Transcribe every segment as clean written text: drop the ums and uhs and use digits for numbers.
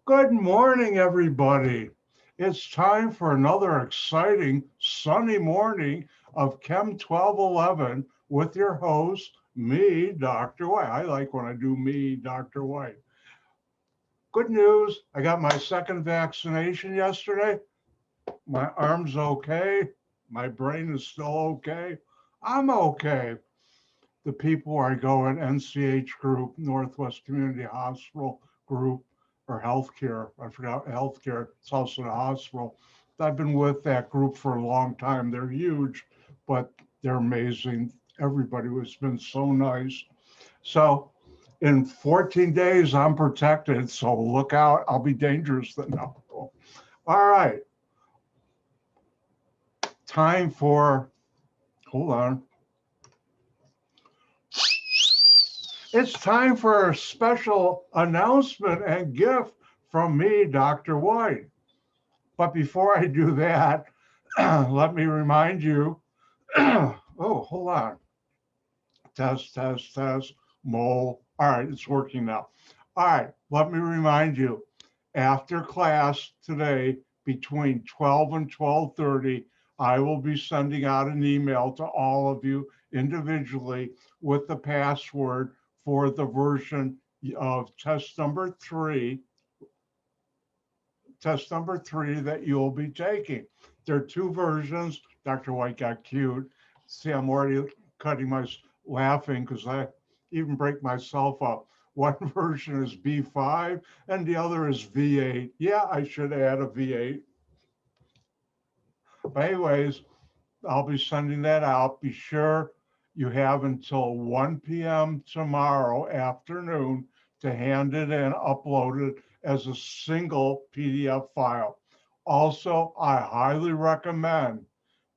Good morning, everybody. It's time for another exciting sunny morning of Chem 1211 with your host, me, Dr. White. I like when I do me, Dr. White. Good news, I got my second vaccination yesterday. My arm's okay. My brain is still okay. I'm okay. The people where I go at NCH Group, Northwest Community Hospital Group, or healthcare. I forgot healthcare. It's also the hospital. I've been with that group for a long time. They're huge, but they're amazing. Everybody has been so nice. So in 14 days, I'm protected. So look out. I'll be dangerous then. All right. Time for, hold on. It's time for a special announcement and gift from me, Dr. White. But before I do that, let me remind you, oh, hold on. Test, mole. All right, it's working now. All right, let me remind you, after class today, between 12 and 12:30, I will be sending out an email to all of you individually with the password for the version of test number three that you'll be taking. There are two versions. Dr. White got cute. See, I'm already cutting my laughing because I even break myself up. One version is B5 and the other is V8. Yeah, I should add a V8. But anyways, I'll be sending that out. Be sure you have until 1 p.m. tomorrow afternoon to hand it in, upload it as a single PDF file. Also, I highly recommend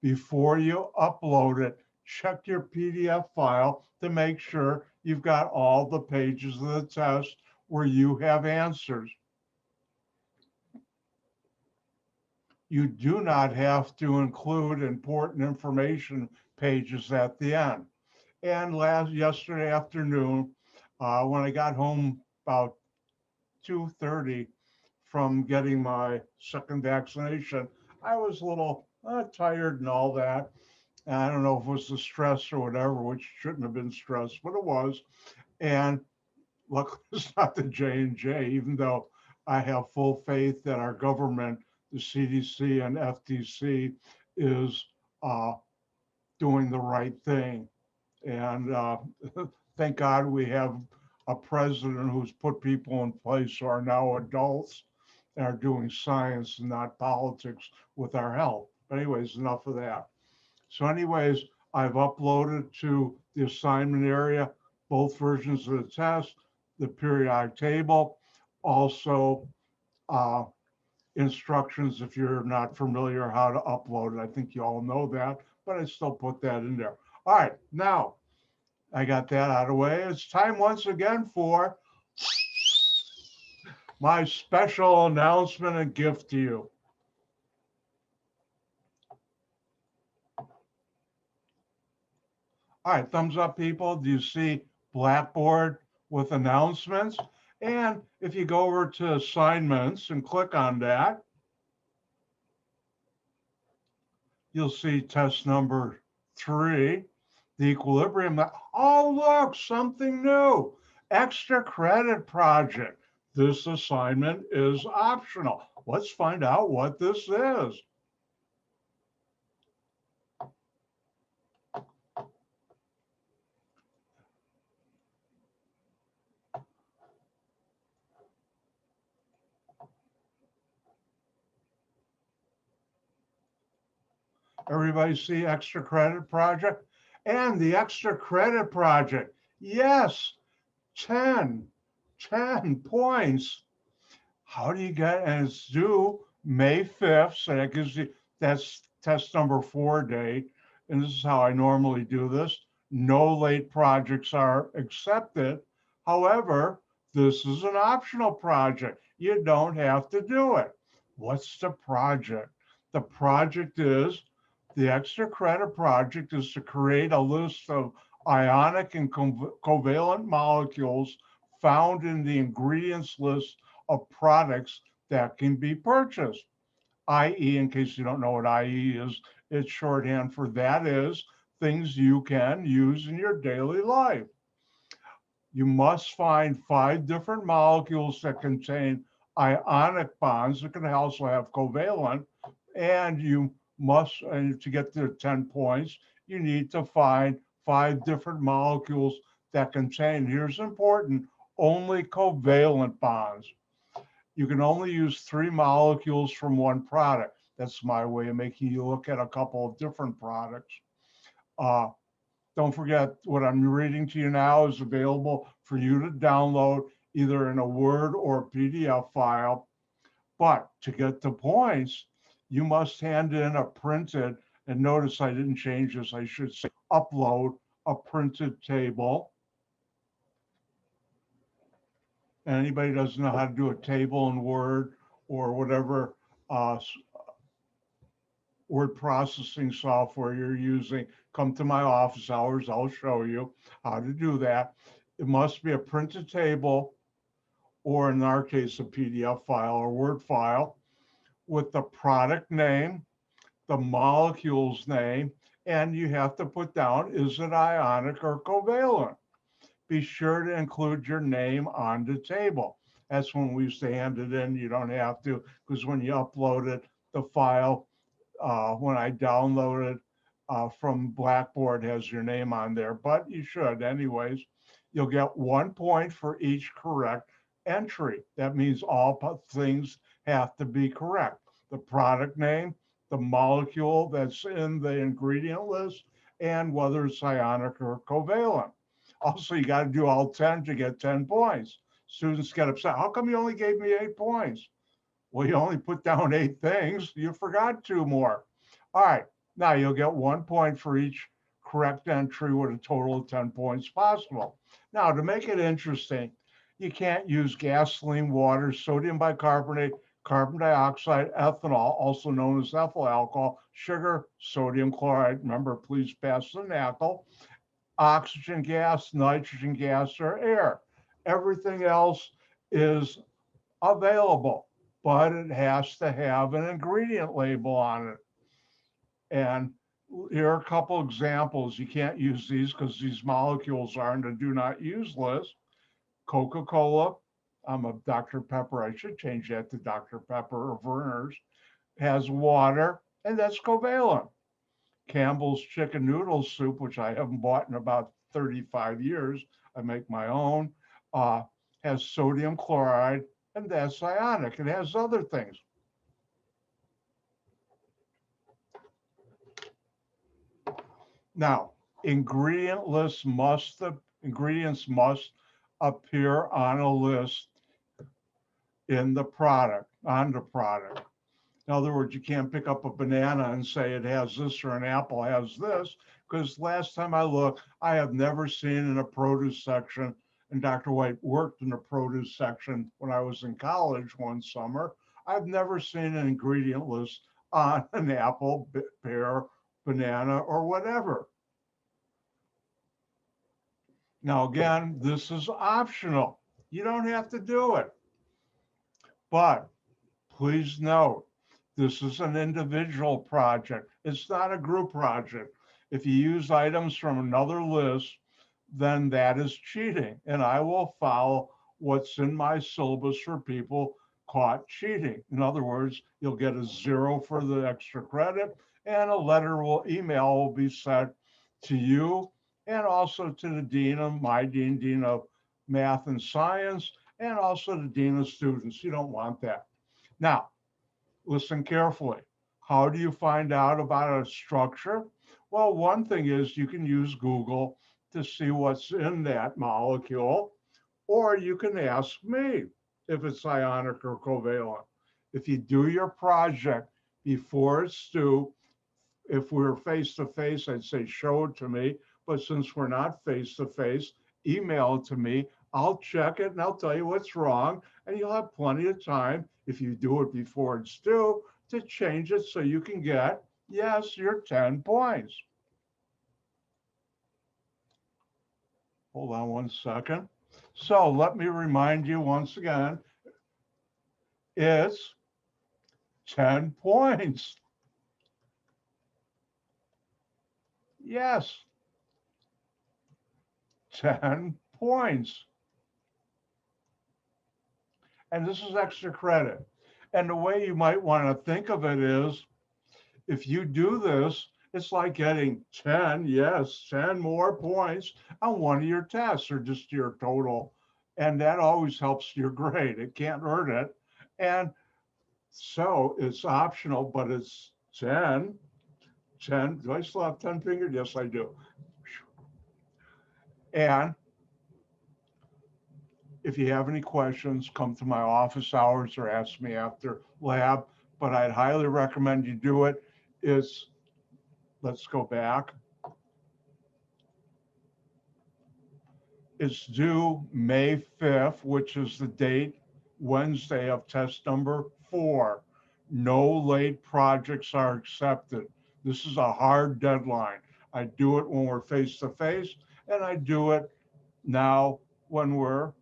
before you upload it, check your PDF file to make sure you've got all the pages of the test where you have answers. You do not have to include important information pages at the end. And yesterday afternoon, when I got home about 2:30 from getting my second vaccination, I was a little tired and all that. And I don't know if it was the stress or whatever, which shouldn't have been stress, but it was. And luckily, it's not the J&J, even though I have full faith that our government, the CDC and FTC, is uh, doing the right thing. And thank God we have a president who's put people in place who are now adults and are doing science and not politics with our health. But anyways, enough of that. So anyways, I've uploaded to the assignment area both versions of the test, the periodic table, also uh, instructions if you're not familiar how to upload it. I think you all know that, but I still put that in there. All right, now I got that out of the way. It's time once again for my special announcement and gift to you. All right, thumbs up, people. Do you see Blackboard with announcements? And if you go over to assignments and click on that, you'll see test number 3, the equilibrium. Oh, look, something new. Extra credit project. This assignment is optional. Let's find out what this is. Everybody see extra credit project? And the extra credit project, yes, 10 points. How do you get, and it's due May 5th, so that gives you, that's test number 4 date. And this is how I normally do this. No late projects are accepted. However, this is an optional project. You don't have to do it. What's the project? The project is, the extra credit project is to create a list of ionic and covalent molecules found in the ingredients list of products that can be purchased. IE, in case you don't know what IE is, it's shorthand for that is things you can use in your daily life. You must find 5 different molecules that contain ionic bonds. It can also have covalent, and you must, and to get to 10 points, you need to find 5 different molecules that contain, here's important, only covalent bonds. You can only use 3 molecules from one product. That's my way of making you look at a couple of different products. Uh, don't forget what I'm reading to you now is available for you to download either in a Word or PDF file. But to get the points, you must hand in a printed, and notice I didn't change this, I should say upload a printed table. Anybody doesn't know how to do a table in Word or whatever word processing software you're using, come to my office hours. I'll show you how to do that. It must be a printed table, or in our case, a PDF file or Word file with the product name, the molecule's name, and you have to put down, is it ionic or covalent? Be sure to include your name on the table. That's when we used to hand it in. You don't have to, because when you upload it, the file, when I download it from Blackboard, has your name on there, but you should anyways. You'll get 1 point for each correct entry. That means all things have to be correct. The product name, the molecule that's in the ingredient list, and whether it's ionic or covalent. Also, you got to do all 10 to get 10 points. Students get upset. How come you only gave me 8 points? Well, you only put down 8 things. You forgot 2 more. All right. Now you'll get 1 point for each correct entry with a total of 10 points possible. Now, to make it interesting, you can't use gasoline, water, sodium bicarbonate, carbon dioxide, ethanol, also known as ethyl alcohol, sugar, sodium chloride. Remember, please pass the NaCl, oxygen gas, nitrogen gas, or air. Everything else is available, but it has to have an ingredient label on it. And here are a couple examples. You can't use these because these molecules are in the do not use list. Coca-Cola, I'm a Dr. Pepper, I should change that to Dr. Pepper or Verner's, has water, and that's covalent. Campbell's chicken noodle soup, which I haven't bought in about 35 years, I make my own, has sodium chloride, and that's ionic. It has other things. Now, ingredients must appear on a list in the product, on the product. In other words, you can't pick up a banana and say it has this or an apple has this, because last time I looked, I have never seen in a produce section, and Dr. White worked in the produce section when I was in college one summer. I've never seen an ingredient list on an apple, pear, banana, or whatever. Now, again, this is optional. You don't have to do it. But please note, this is an individual project. It's not a group project. If you use items from another list, then that is cheating. And I will follow what's in my syllabus for people caught cheating. In other words, you'll get a 0 for the extra credit, and email will be sent to you and also to the dean of my dean of math and science, and also the dean of students. You don't want that. Now, listen carefully. How do you find out about a structure? Well, one thing is you can use Google to see what's in that molecule, or you can ask me if it's ionic or covalent. If you do your project before it's due, if we were face to face, I'd say show it to me. But since we're not face to face, email it to me. I'll check it and I'll tell you what's wrong. And you'll have plenty of time, if you do it before it's due, to change it so you can get, yes, your 10 points. Hold on one second. So let me remind you once again, It's 10 points. Yes, 10 points. And this is extra credit. And the way you might want to think of it is, if you do this, it's like getting 10, yes, 10 more points on one of your tests or just your total. And that always helps your grade. It can't hurt it. And so it's optional, but it's 10. 10. Do I still have 10 fingers? Yes, I do. And if you have any questions, come to my office hours or ask me after lab. But I'd highly recommend you do it. Let's go back. It's due May 5th, which is the date, Wednesday of test number 4. No late projects are accepted. This is a hard deadline. I do it when we're face to face, and I do it now when we're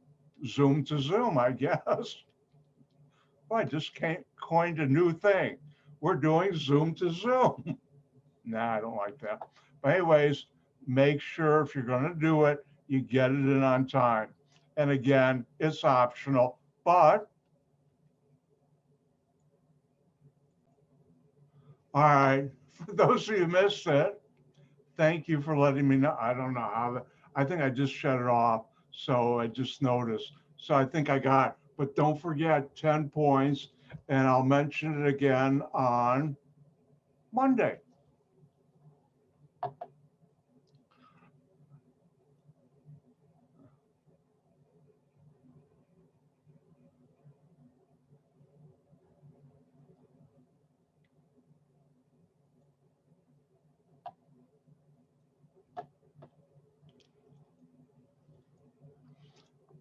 Zoom to Zoom, I guess. Well, I just coined a new thing. We're doing Zoom to Zoom. Nah, I don't like that. But anyways, make sure if you're going to do it, you get it in on time. And again, it's optional, but all right, for those of you who missed it, thank you for letting me know. I don't know how, I think I just shut it off. So I just noticed. So I think I got, but don't forget 10 points. And I'll mention it again on Monday.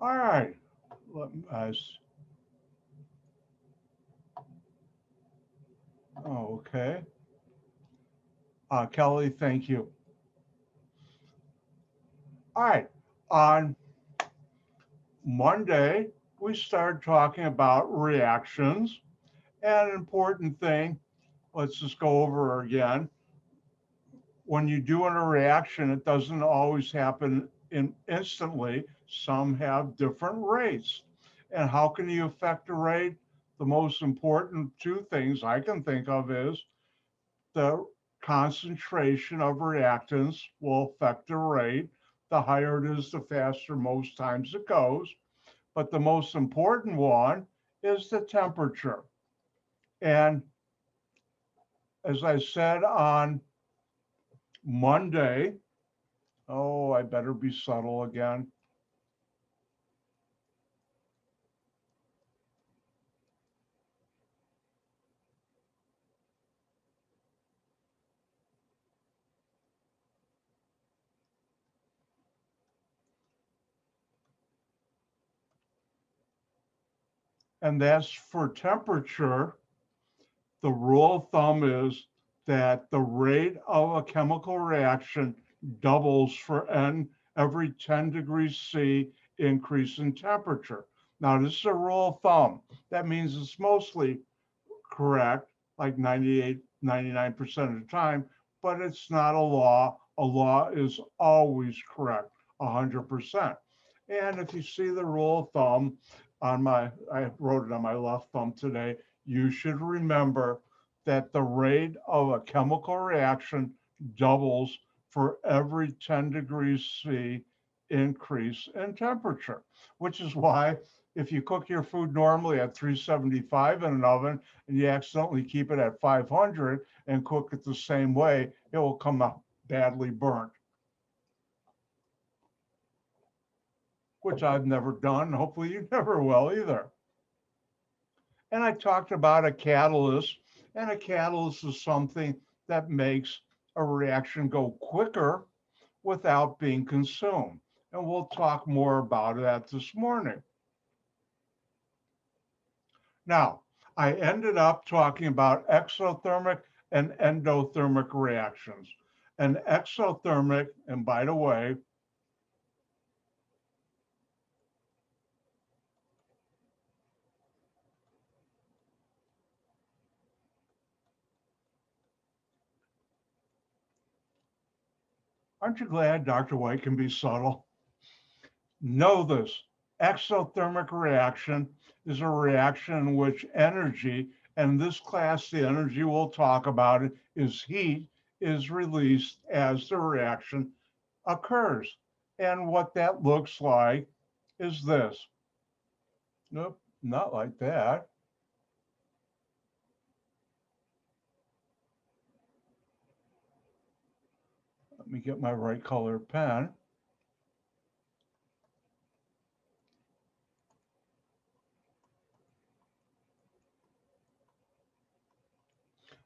All right. Okay. Kelly, thank you. All right. On Monday, we started talking about reactions. And an important thing, let's just go over again. When you do a reaction, it doesn't always happen instantly. Some have different rates. And how can you affect a rate? The most important two things I can think of is the concentration of reactants will affect the rate. The higher it is, the faster most times it goes. But the most important one is the temperature. And as I said on Monday, oh, I better be subtle again. And that's for temperature. The rule of thumb is that the rate of a chemical reaction doubles for N every 10 degrees C increase in temperature. Now, this is a rule of thumb. That means it's mostly correct, like 98, 99% of the time, but it's not a law. A law is always correct, 100%. And if you see the rule of thumb I wrote it on my left thumb today, you should remember that the rate of a chemical reaction doubles for every 10 degrees C increase in temperature, which is why if you cook your food normally at 375 in an oven and you accidentally keep it at 500 and cook it the same way, it will come out badly burnt, which I've never done. Hopefully you never will either. And I talked about a catalyst, and a catalyst is something that makes a reaction go quicker without being consumed. And we'll talk more about that this morning. Now, I ended up talking about exothermic and endothermic reactions. And exothermic, and by the way, Aren't you glad Dr. White can be subtle? Know this. Exothermic reaction is a reaction in which energy, and in this class, the energy we'll talk about is heat, is released as the reaction occurs. And what that looks like is this. Nope, not like that. Let me get my right color pen.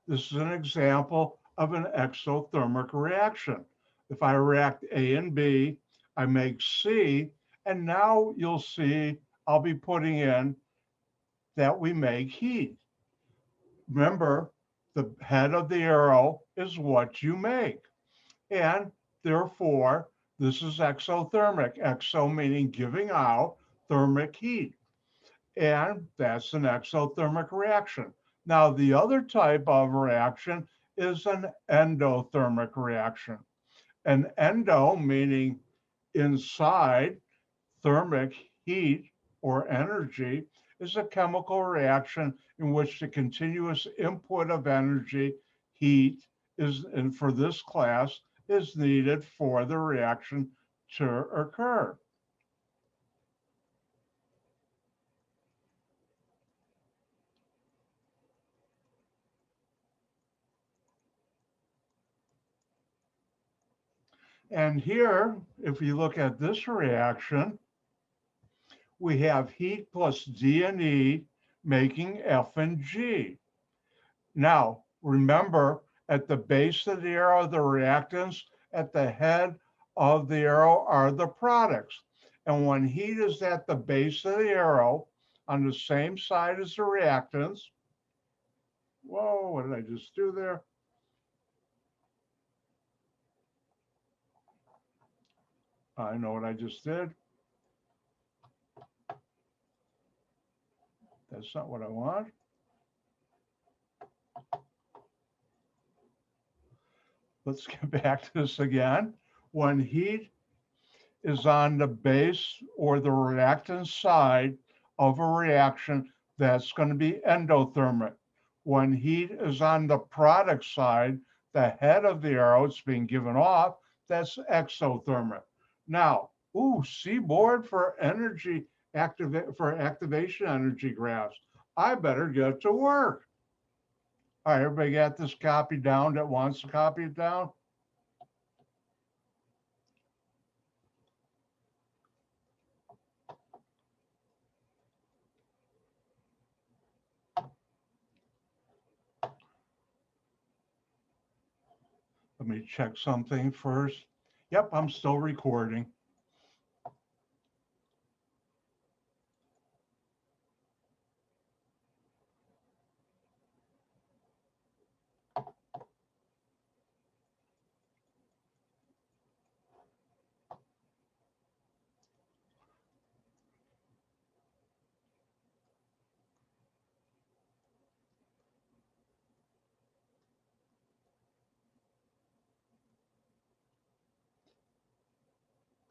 This is an example of an exothermic reaction. If I react A and B, I make C, and now you'll see I'll be putting in that we make heat. Remember, the head of the arrow is what you make. And therefore, this is exothermic. Exo meaning giving out, thermic heat. And that's an exothermic reaction. Now, the other type of reaction is an endothermic reaction. An endo meaning inside, thermic heat or energy is a chemical reaction in which the continuous input of energy, heat, is, and for this class, is needed for the reaction to occur. And here, if you look at this reaction, we have heat plus D and E making F and G. Now, remember, at the base of the arrow, the reactants, at the head of the arrow are the products. And when heat is at the base of the arrow, on the same side as the reactants, whoa, what did I just do there? I know what I just did. That's not what I want. Let's get back to this again. When heat is on the base or the reactant side of a reaction, that's going to be endothermic. When heat is on the product side, the head of the arrow is being given off, that's exothermic. Now, C board for energy for activation energy graphs. I better get to work. All right, everybody got this copied down that wants to copy it down? Let me check something first. Yep, I'm still recording.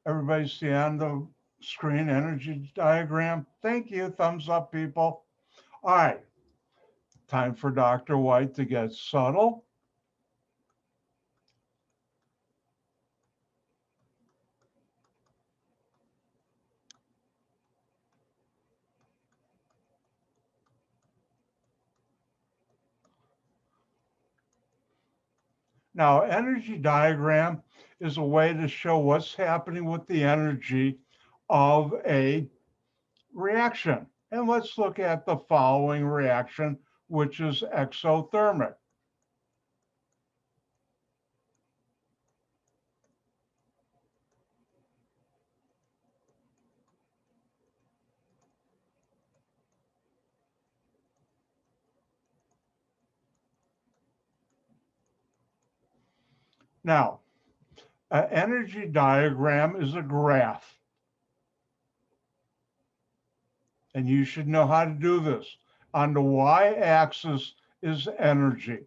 Everybody see on the screen energy diagram? Thank you. Thumbs up, people. All right. Time for Dr. White to get subtle. Now, energy diagram is a way to show what's happening with the energy of a reaction. And let's look at the following reaction, which is exothermic. Now, an energy diagram is a graph. And you should know how to do this. On the y-axis is energy.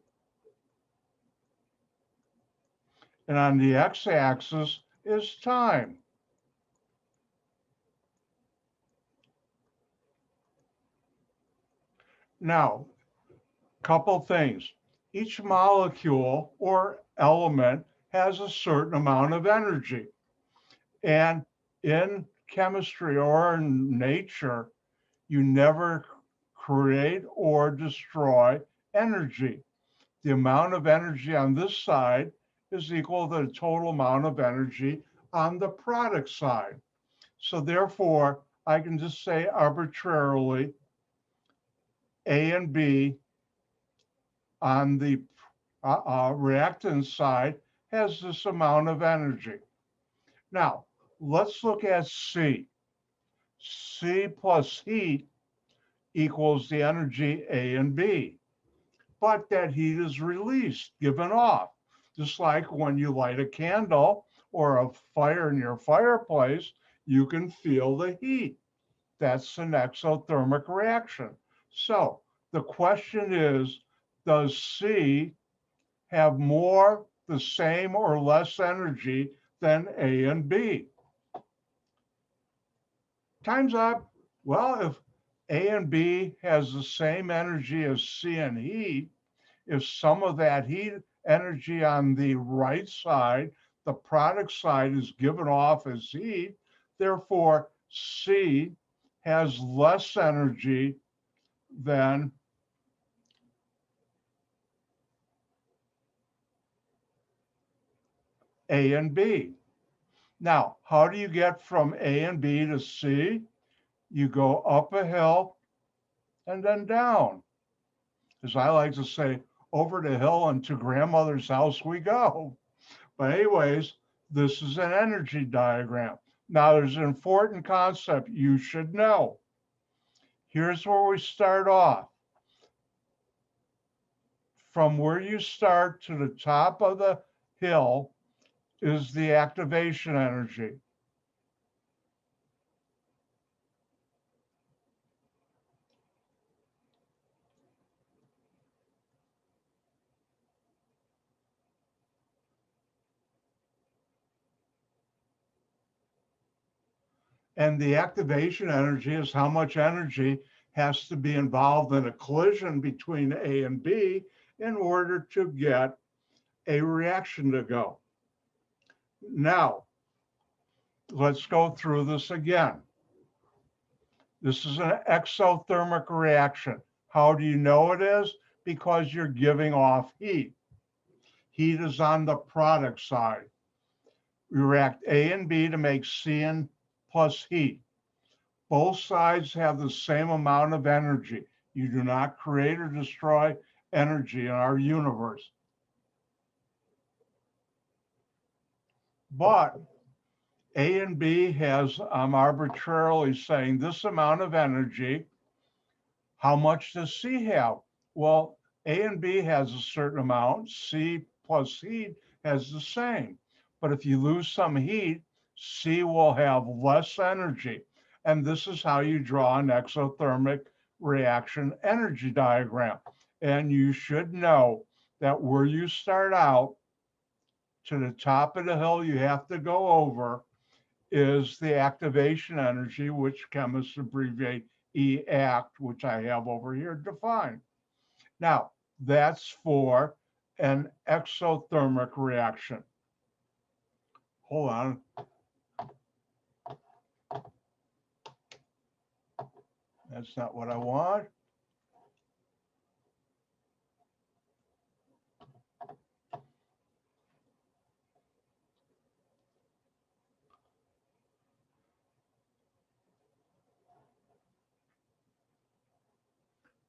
And on the x-axis is time. Now, couple things. Each molecule or element has a certain amount of energy. And in chemistry or in nature, you never create or destroy energy. The amount of energy on this side is equal to the total amount of energy on the product side. So therefore, I can just say arbitrarily, A and B on the reactant side has this amount of energy. Now, let's look at C. C plus heat equals the energy A and B. But that heat is released, given off. Just like when you light a candle or a fire in your fireplace, you can feel the heat. That's an exothermic reaction. So the question is, does C have more, the same, or less energy than A and B? Time's up. Well, if A and B has the same energy as C and heat, if some of that heat energy on the right side, the product side, is given off as heat, therefore C has less energy than A and B. Now, how do you get from A and B to C? You go up a hill and then down. As I like to say, over the hill and to grandmother's house we go. But anyways, this is an energy diagram. Now there's an important concept you should know. Here's where we start off. From where you start to the top of the hill is the activation energy. And the activation energy is how much energy has to be involved in a collision between A and B in order to get a reaction to go. Now, let's go through this again. This is an exothermic reaction. How do you know it is? Because you're giving off heat. Heat is on the product side. We react A and B to make C and plus heat. Both sides have the same amount of energy. You do not create or destroy energy in our universe. But A and B has, I'm arbitrarily saying this amount of energy. How much does C have? Well, A and B has a certain amount. C plus heat has the same. But if you lose some heat, C will have less energy. And this is how you draw an exothermic reaction energy diagram. And you should know that where you start out to the top of the hill you have to go over is the activation energy, which chemists abbreviate EACT, which I have over here defined. Now, that's for an exothermic reaction. Hold on. That's not what I want.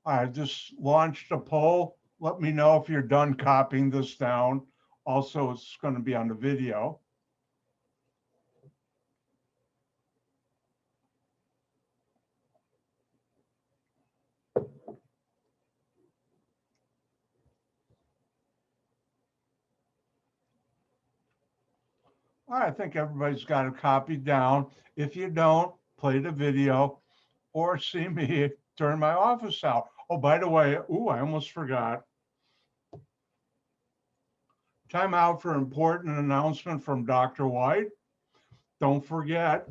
I just launched a poll. Let me know if you're done copying this down. Also, it's going to be on the video. I think everybody's got it copied down. If you don't, play the video or see me during my office hour. Oh, by the way, I almost forgot. Time out for important announcement from Dr. White. Don't forget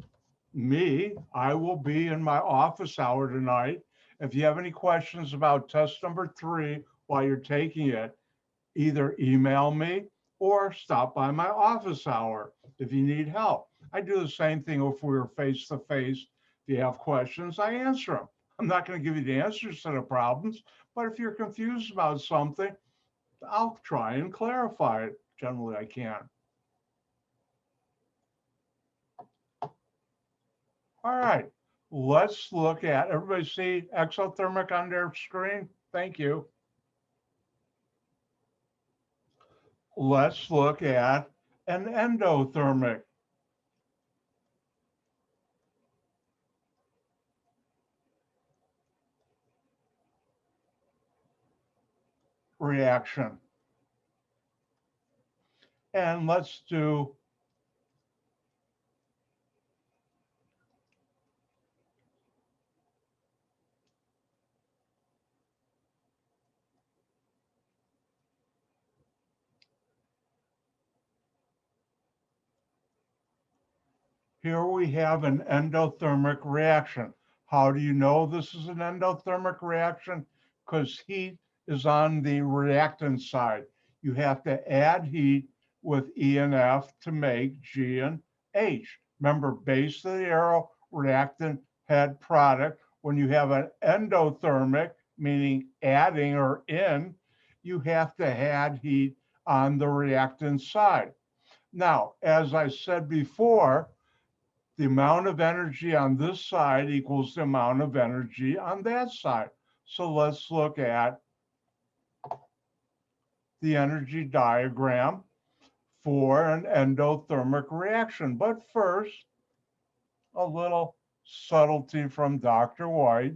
me. I will be in my office hour tonight. If you have any questions about test number 3 while you're taking it, either email me or stop by my office hour if you need help. I do the same thing if we were face to face. If you have questions, I answer them. I'm not going to give you the answers to the problems, but if you're confused about something, I'll try and clarify it. Generally, I can. All right, let's look at, everybody see exothermic on their screen? Thank you. Let's look at an endothermic reaction. And let's do here we have an endothermic reaction. How do you know this is an endothermic reaction? Because heat is on the reactant side. You have to add heat with E and F to make G and H. Remember, base of the arrow, reactant, head, product. When you have an endothermic, meaning adding or in, you have to add heat on the reactant side. Now, as I said before, the amount of energy on this side equals the amount of energy on that side. So let's look at the energy diagram for an endothermic reaction. But first, a little subtlety from Dr. White.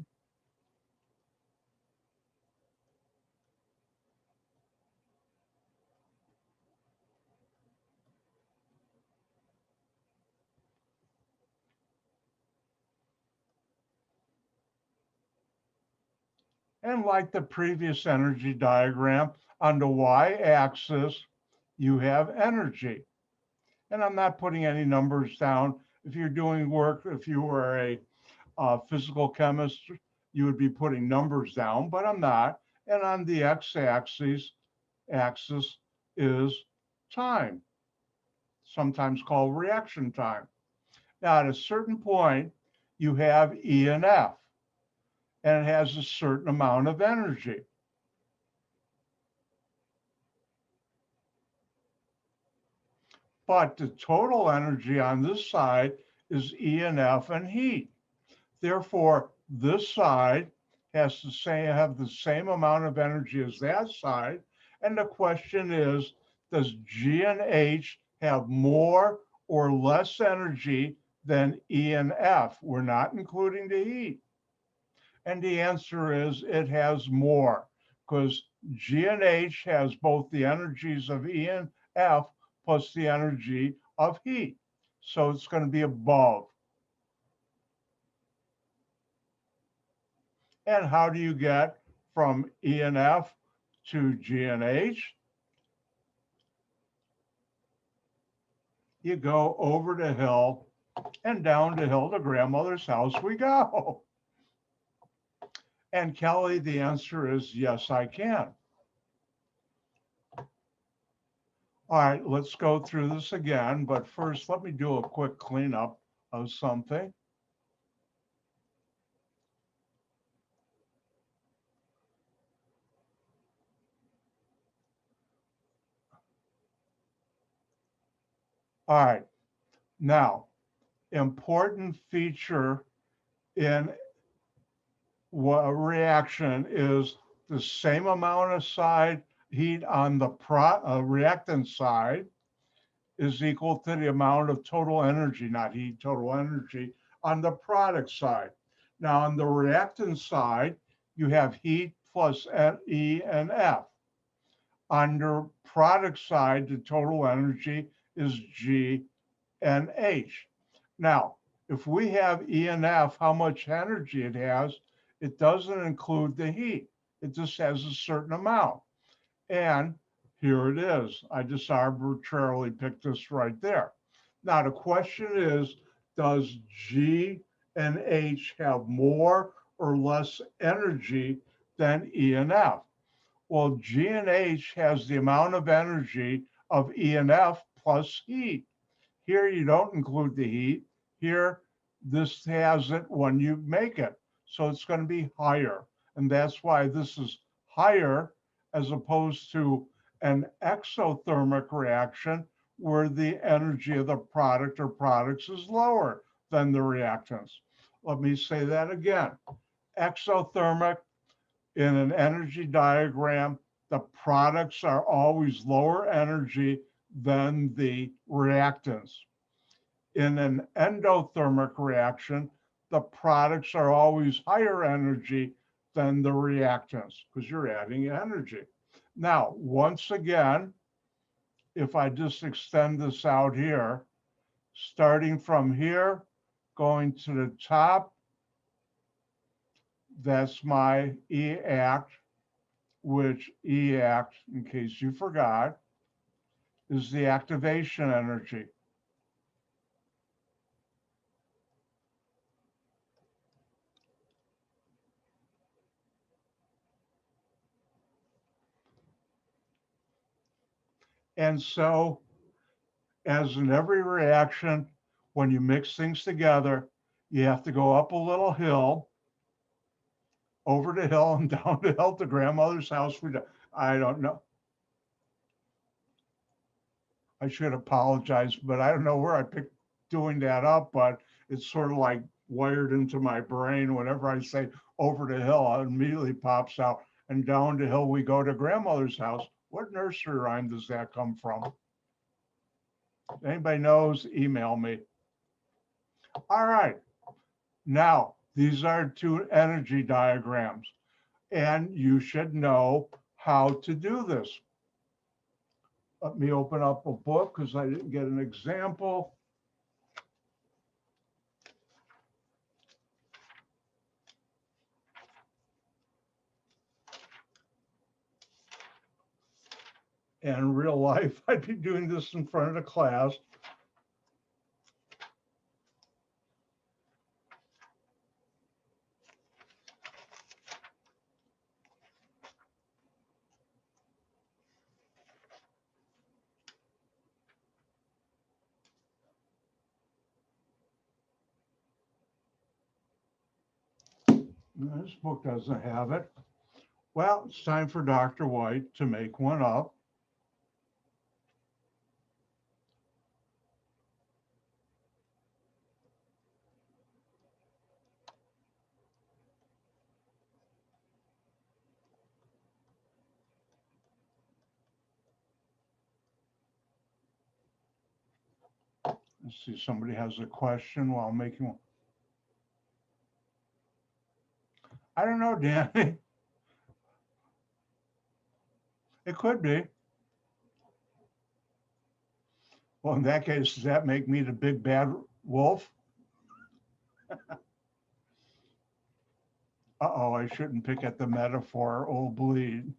And like the previous energy diagram, on the y-axis, you have energy. And I'm not putting any numbers down. If you're doing work, if you were a physical chemist, you would be putting numbers down, but I'm not. And on the x-axis is time, sometimes called reaction time. Now, at a certain point, you have E and F, and it has a certain amount of energy. But the total energy on this side is E and F and heat. Therefore, this side has to have the same amount of energy as that side. And the question is, does G and H have more or less energy than E and F? We're not including the heat. And the answer is it has more, because G and H has both the energies of E and F plus the energy of heat. So it's going to be above. And how do you get from E and F to G and H? You go over the hill, and down the hill to grandmother's house we go. And Kelly, the answer is yes, I can. All right, let's go through this again, but first let me do a quick cleanup of something. All right, now, important feature in a reaction is the same amount of side heat on the reactant side is equal to the amount of total energy, not heat, total energy on the product side. Now on the reactant side, you have heat plus E and F. On the product side, the total energy is G and H. Now, if we have E and F, how much energy it has, it doesn't include the heat. It just has a certain amount. And Here it is. I just arbitrarily picked this right there. Now the question is, does G and H have more or less energy than E and F? Well, G and H has the amount of energy of E and F plus heat. Here you don't include the heat. Here, this has it when you make it. So it's going to be higher. And that's why this is higher as opposed to an exothermic reaction where the energy of the product or products is lower than the reactants. Let me say that again. Exothermic, in an energy diagram, the products are always lower energy than the reactants. In an endothermic reaction, the products are always higher energy than the reactants because you're adding energy. Now, once again, if I just extend this out here, starting from here, going to the top, that's my E-act, which E-act, in case you forgot, is the activation energy. And so, as in every reaction, when you mix things together, you have to go up a little hill, over the hill and down the hill to grandmother's house. I don't know. I should apologize, but I don't know where I picked doing that up, but it's sort of like wired into my brain. Whenever I say over the hill, it immediately pops out. And down the hill we go to grandmother's house. What nursery rhyme does that come from? Anybody knows, email me. All right. Now, these are two energy diagrams, and you should know how to do this. Let me open up a book because I didn't get an example. In real life, I'd be doing this in front of the class. This book doesn't have it. Well, it's time for Dr. White to make one up. Let's see, somebody has a question while making one. I don't know, Danny. It could be. Well, in that case, does that make me the big bad wolf? Uh-oh, I shouldn't pick at the metaphor, oh bleed.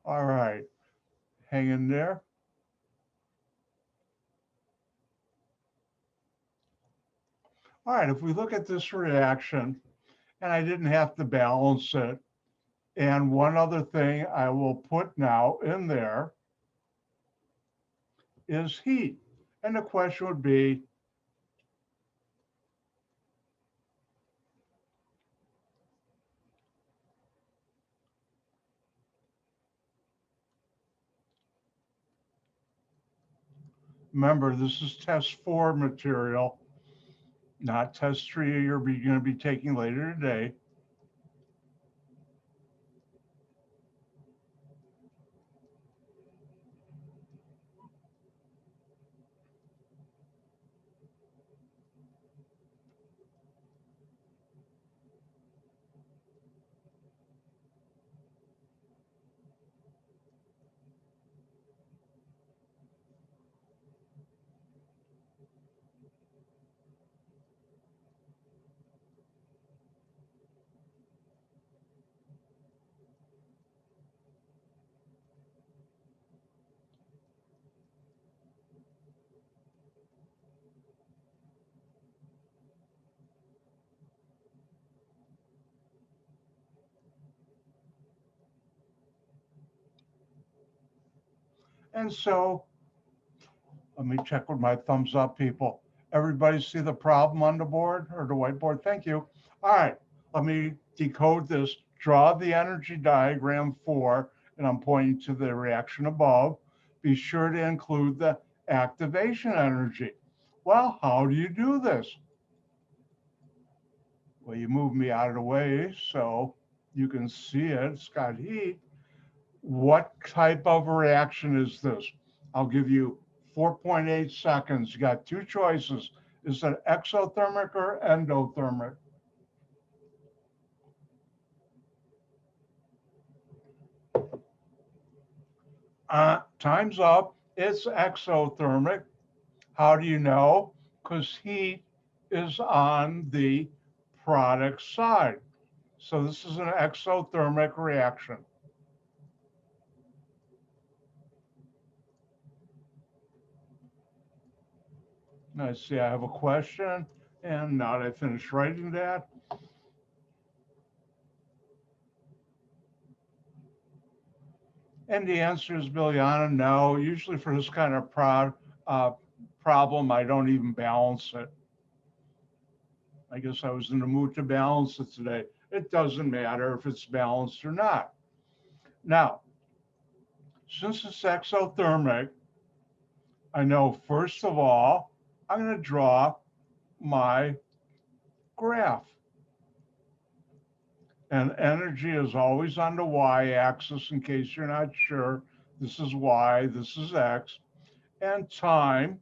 All right, hang in there. All right, if we look at this reaction, and I didn't have to balance it, and one other thing I will put now in there is heat. And the question would be, remember, this is test 4 material, not test 3 you're going to be taking later today. And so let me check with my thumbs up, people. Everybody see the problem on the board or the whiteboard? Thank you. All right, let me decode this. Draw the energy diagram for, and I'm pointing to the reaction above. Be sure to include the activation energy. Well, how do you do this? Well, you move me out of the way so you can see it. It's got heat. What type of reaction is this? I'll give you 4.8 seconds. You got two choices. Is it exothermic or endothermic? Time's up. It's exothermic. How do you know? Because heat is on the product side. So this is an exothermic reaction. I see I have a question, and now that I finished writing that, and the answer is, Biljana, no. Usually for this kind of problem, I don't even balance it. I guess I was in the mood to balance it today. It doesn't matter if it's balanced or not. Now, since it's exothermic, I know first of all, I'm going to draw my graph. And energy is always on the y-axis in case you're not sure. This is y, this is x. And time,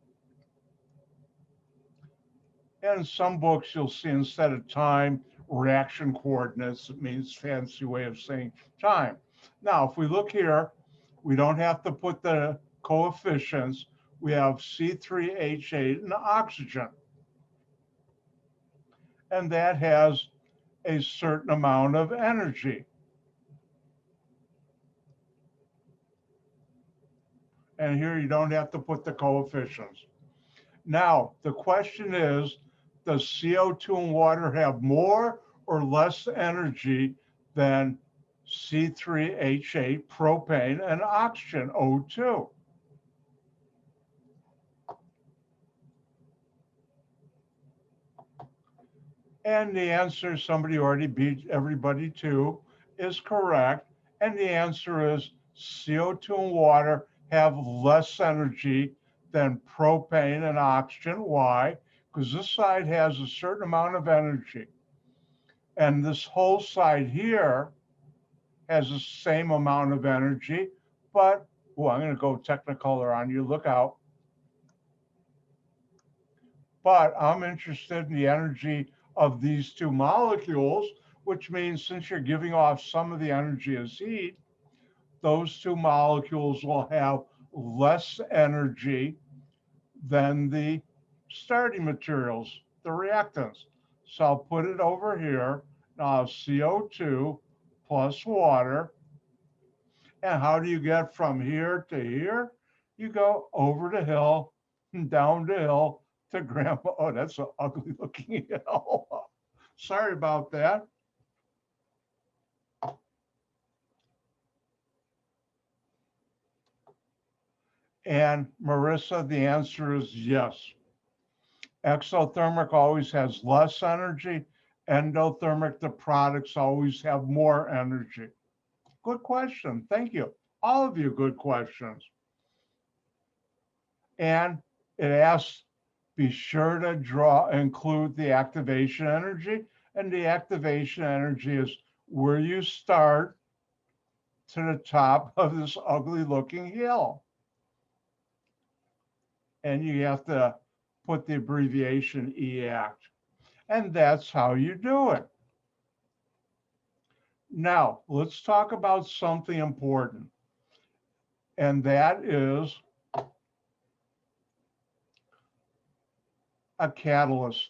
and in some books you'll see instead of time, reaction coordinates. It means fancy way of saying time. Now, if we look here, we don't have to put the coefficients. We have C3H8 and oxygen. And that has a certain amount of energy. And here you don't have to put the coefficients. Now, the question is, does CO2 and water have more or less energy than C3H8, propane, and oxygen, O2? And the answer, somebody already beat everybody to, is correct. And the answer is CO2 and water have less energy than propane and oxygen. Why? Because this side has a certain amount of energy. And this whole side here has the same amount of energy, but, oh, I'm going to go Technicolor on you, look out. But I'm interested in the energy of these two molecules, which means since you're giving off some of the energy as heat, those two molecules will have less energy than the starting materials, the reactants. So I'll put it over here. Now CO2 plus water. And how do you get from here to here? You go over the hill and down the hill to Grandma. Oh, that's an ugly looking hill. Sorry about that. And Marissa, the answer is yes. Exothermic always has less energy. Endothermic, the products always have more energy. Good question. Thank you. All of you, good questions. And it asks, be sure to include the activation energy. And the activation energy is where you start to the top of this ugly looking hill. And you have to put the abbreviation EACT. And that's how you do it. Now, let's talk about something important. And that is a catalyst.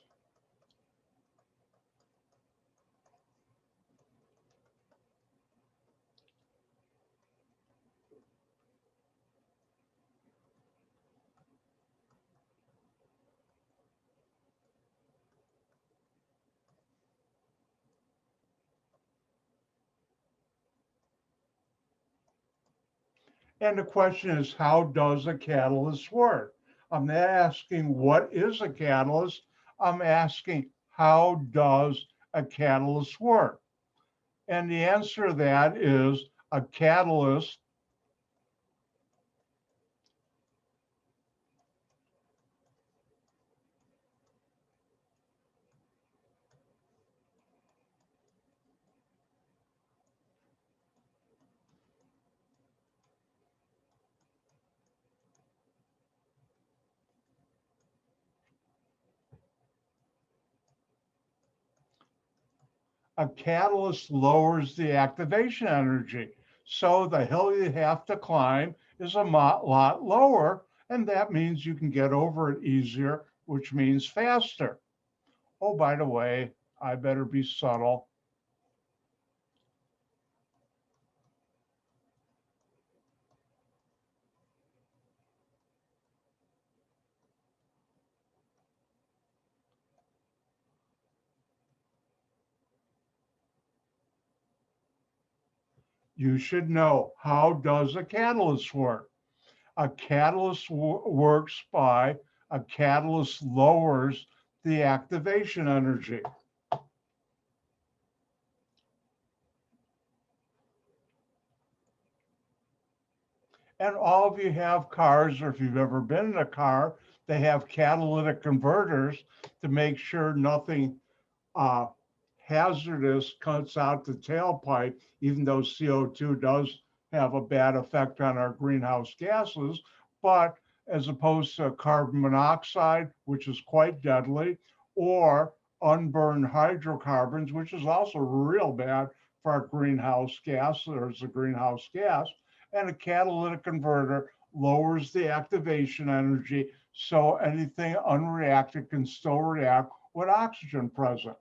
And the question is, how does a catalyst work? I'm not asking what is a catalyst. I'm asking, how does a catalyst work? And the answer to that is a catalyst lowers the activation energy. So the hill you have to climb is a lot lower, and that means you can get over it easier, which means faster. Oh, by the way, I better be subtle. You should know, how does a catalyst work? A catalyst works by a catalyst lowers the activation energy. And all of you have cars, or if you've ever been in a car, they have catalytic converters to make sure nothing uh, hazardous cuts out the tailpipe, even though CO2 does have a bad effect on our greenhouse gases. But as opposed to carbon monoxide, which is quite deadly, or unburned hydrocarbons, which is also real bad for our greenhouse gas, there's a greenhouse gas, and a catalytic converter lowers the activation energy so anything unreacted can still react with oxygen present.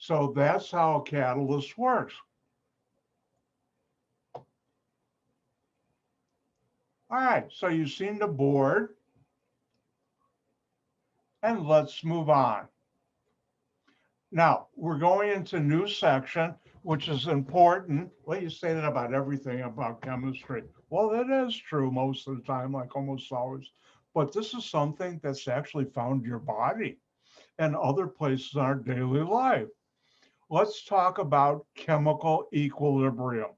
So that's how a catalyst works. All right, so you've seen the board, and let's move on. Now, we're going into a new section, which is important. Well, you say that about everything about chemistry. Well, that is true most of the time, like almost always. But this is something that's actually found in your body and other places in our daily life. Let's talk about chemical equilibrium.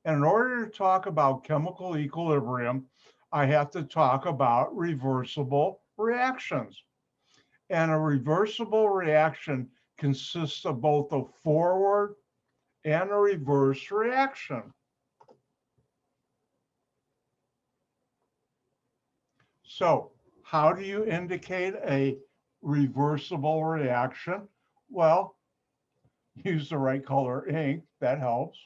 And in order to talk about chemical equilibrium, I have to talk about reversible reactions. And a reversible reaction consists of both a forward and a reverse reaction. So, how do you indicate a reversible reaction? Well, use the right color ink, that helps.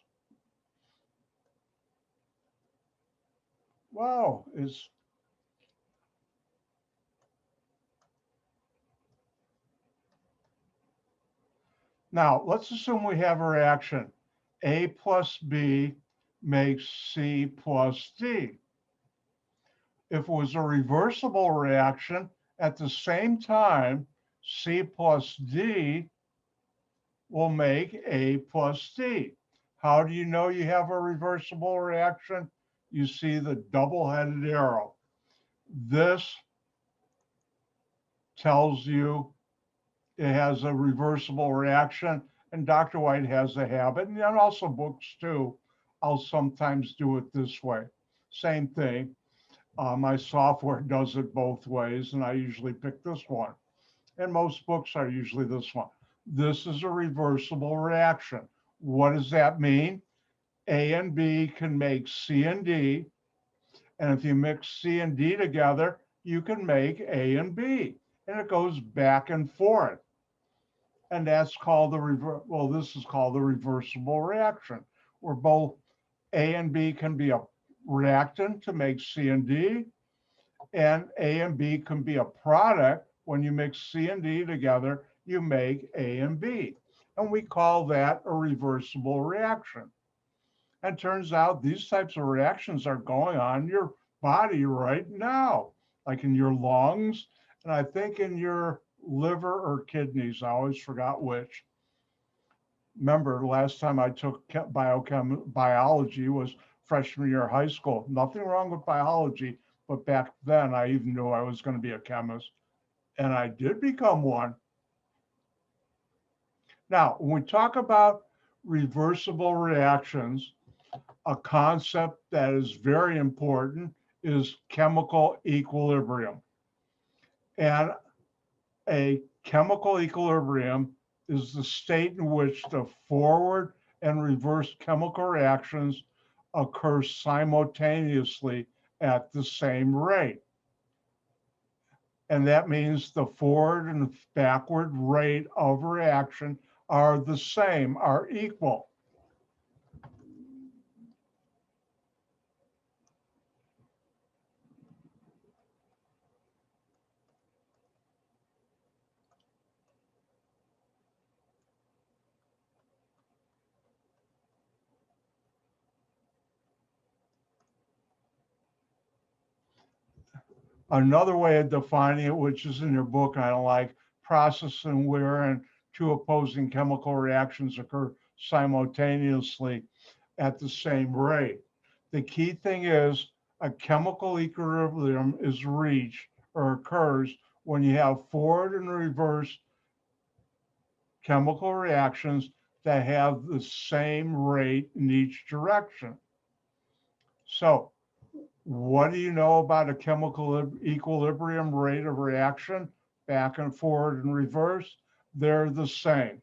Wow, is now let's assume we have a reaction. A plus B makes C plus D. If it was a reversible reaction, at the same time, C plus D will make A plus D. How do you know you have a reversible reaction? You see the double-headed arrow. This tells you it has a reversible reaction, and Dr. White has a habit, and also books too. I'll sometimes do it this way. Same thing. My software does it both ways, and I usually pick this one. And most books are usually this one. This is a reversible reaction. What does that mean? A and B can make C and D. And if you mix C and D together, you can make A and B. And it goes back and forth. And that's called this is called the reversible reaction, where both A and B can be a reactant to make C and D, and A and B can be a product. When you mix C and D together, you make A and B. And we call that a reversible reaction. And turns out these types of reactions are going on in your body right now, like in your lungs, and I think in your liver or kidneys. I always forgot which. Remember, last time I took biology was freshman year of high school. Nothing wrong with biology, but back then I even knew I was going to be a chemist, and I did become one. Now, when we talk about reversible reactions, a concept that is very important is chemical equilibrium. And a chemical equilibrium is the state in which the forward and reverse chemical reactions occur simultaneously at the same rate. And that means the forward and backward rate of reaction are the same, are equal. Another way of defining it, which is in your book, I don't like, processing wherein two opposing chemical reactions occur simultaneously at the same rate. The key thing is a chemical equilibrium is reached or occurs when you have forward and reverse chemical reactions that have the same rate in each direction. So what do you know about a chemical equilibrium rate of reaction, back and forward and reverse? They're the same.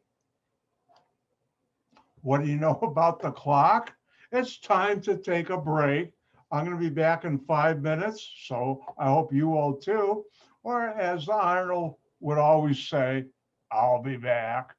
What do you know about the clock? It's time to take a break. I'm going to be back in 5 minutes, so I hope you will too. Or as Arnold would always say, I'll be back.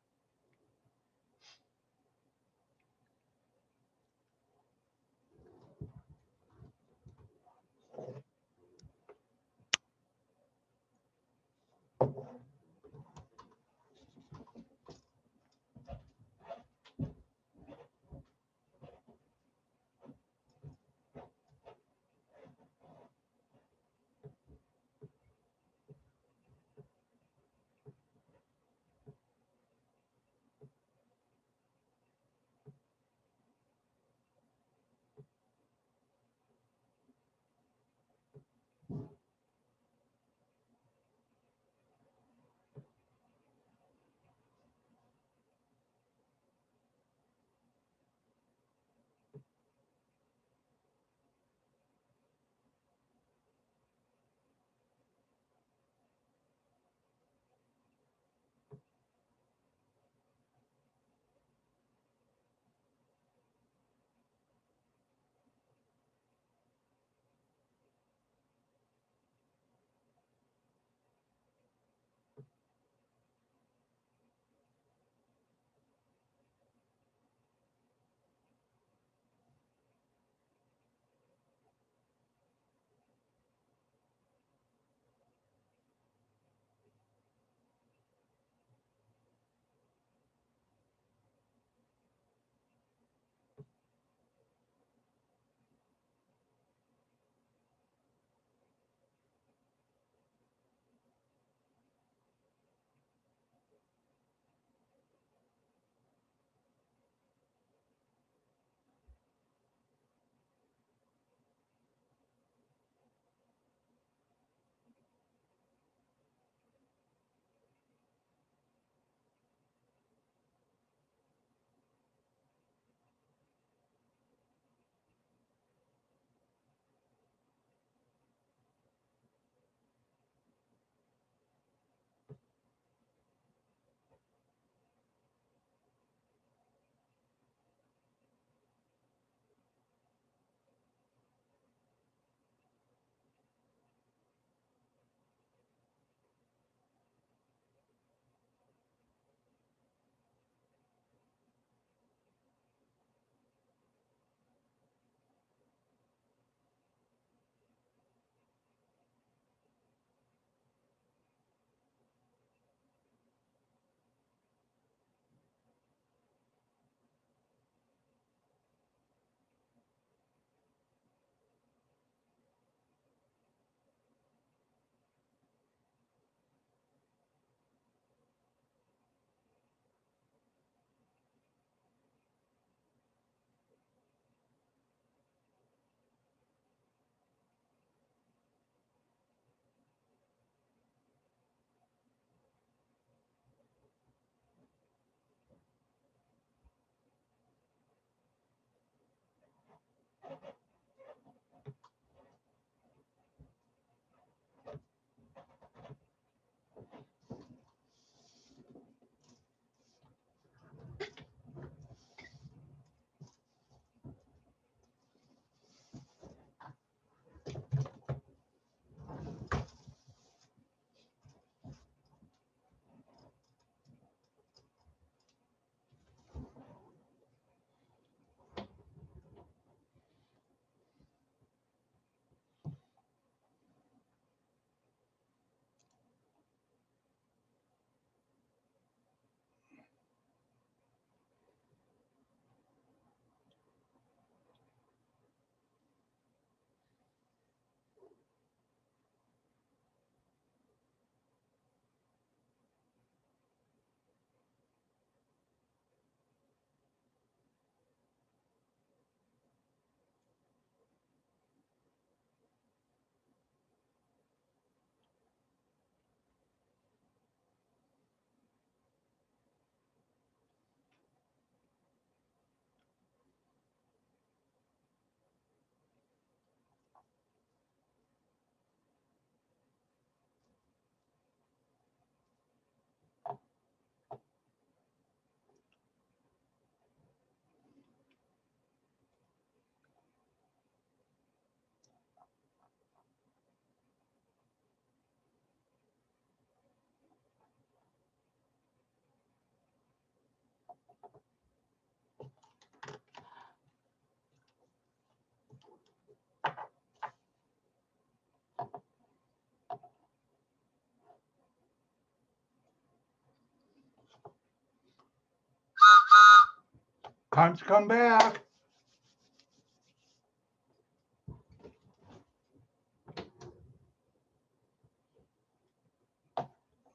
Time to come back.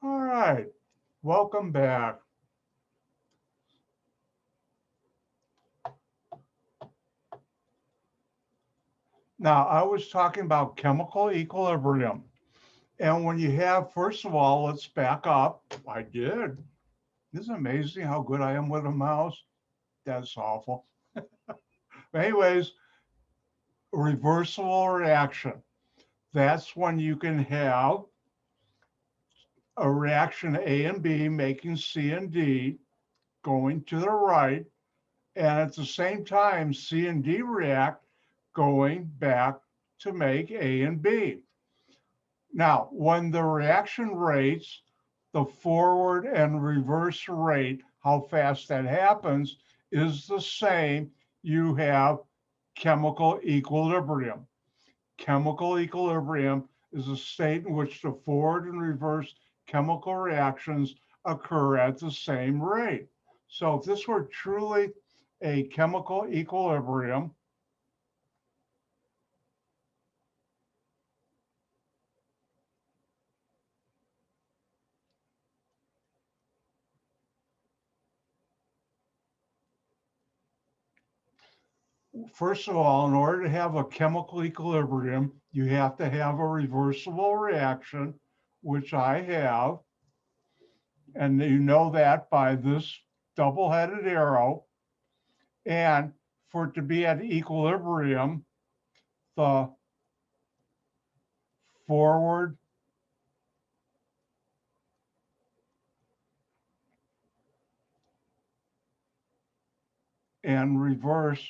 All right, welcome back. Now, I was talking about chemical equilibrium. And when you have, first of all, let's back up. I did. Isn't it amazing how good I am with a mouse? That's awful. Anyways, reversible reaction. That's when you can have a reaction A and B making C and D going to the right, and at the same time, C and D react going back to make A and B. Now, when the reaction rates, the forward and reverse rate, how fast that happens, is the same. You have chemical equilibrium. Chemical equilibrium is a state in which the forward and reverse chemical reactions occur at the same rate. So if this were truly a chemical equilibrium, first of all, in order to have a chemical equilibrium, you have to have a reversible reaction, which I have. And you know that by this double-headed arrow. And for it to be at equilibrium, the forward and reverse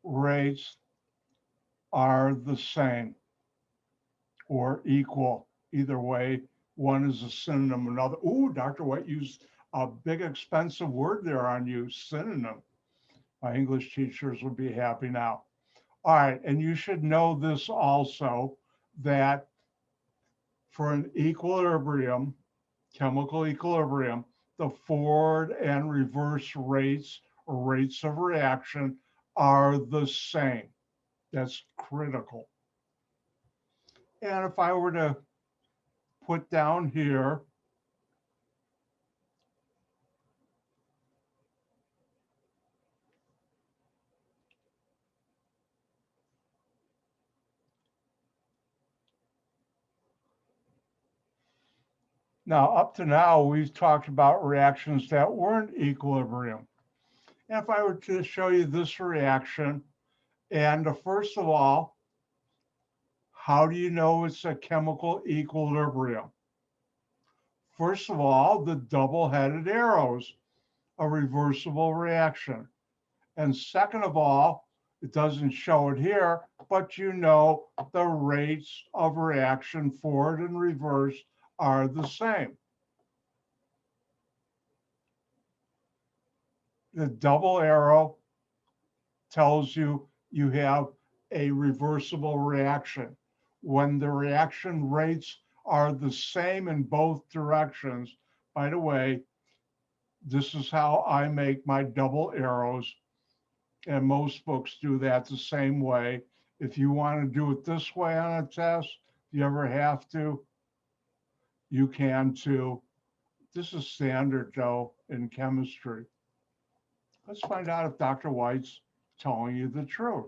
rates are the same or equal. Either way, one is a synonym, another. Ooh, Dr. White used a big expensive word there on you, synonym. My English teachers would be happy now. All right, and you should know this also, that for an equilibrium, chemical equilibrium, the forward and reverse rates or rates of reaction are the same. That's critical. And if I were to put down here, Now, up to now, we've talked about reactions that weren't equilibrium. And if I were to show you this reaction, and first of all, how do you know it's a chemical equilibrium? First of all, the double-headed arrows, a reversible reaction. And second of all, it doesn't show it here, but you know the rates of reaction forward and reverse are the same. The double arrow tells you you have a reversible reaction. When the reaction rates are the same in both directions, by the way, this is how I make my double arrows, and most books do that the same way. If you want to do it this way on a test, if you ever have to, you can too. This is standard though in chemistry. Let's find out if Dr. White's telling you the truth.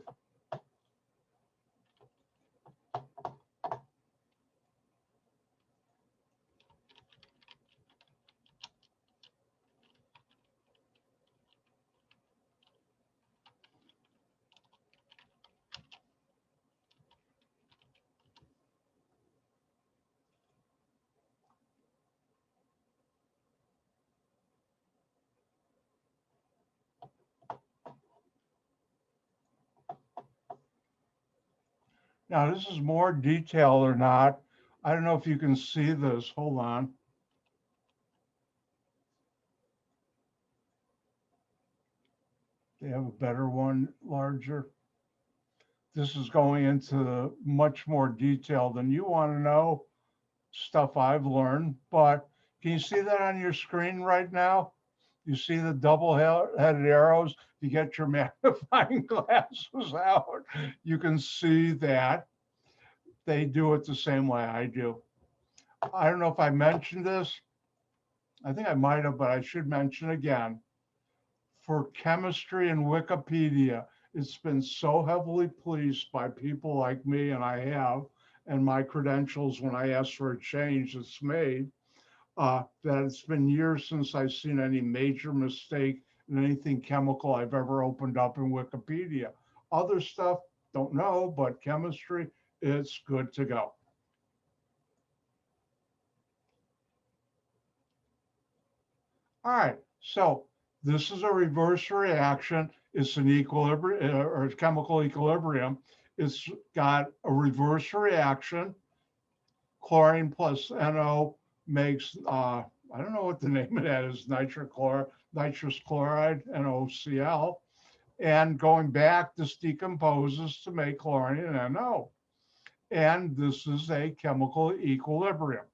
Now, this is more detailed or not. I don't know if you can see this. Hold on. They have a better one, larger. This is going into much more detail than you want to know, stuff I've learned. But can you see that on your screen right now? You see the double-headed arrows? You get your magnifying glasses out. You can see that they do it the same way I do. I don't know if I mentioned this. I think I might have, but I should mention again. For chemistry and Wikipedia, it's been so heavily policed by people like me, and I have, and my credentials when I ask for a change it's made, that it's been years since I've seen any major mistake in anything chemical I've ever opened up in Wikipedia. Other stuff, don't know, but chemistry, it's good to go. All right, so this is a reverse reaction. It's an equilibrium or chemical equilibrium. It's got a reverse reaction. Chlorine plus NO makes, I don't know what the name of that is, nitrous chloride, NOCl. And going back, this decomposes to make chlorine and NO. And this is a chemical equilibrium.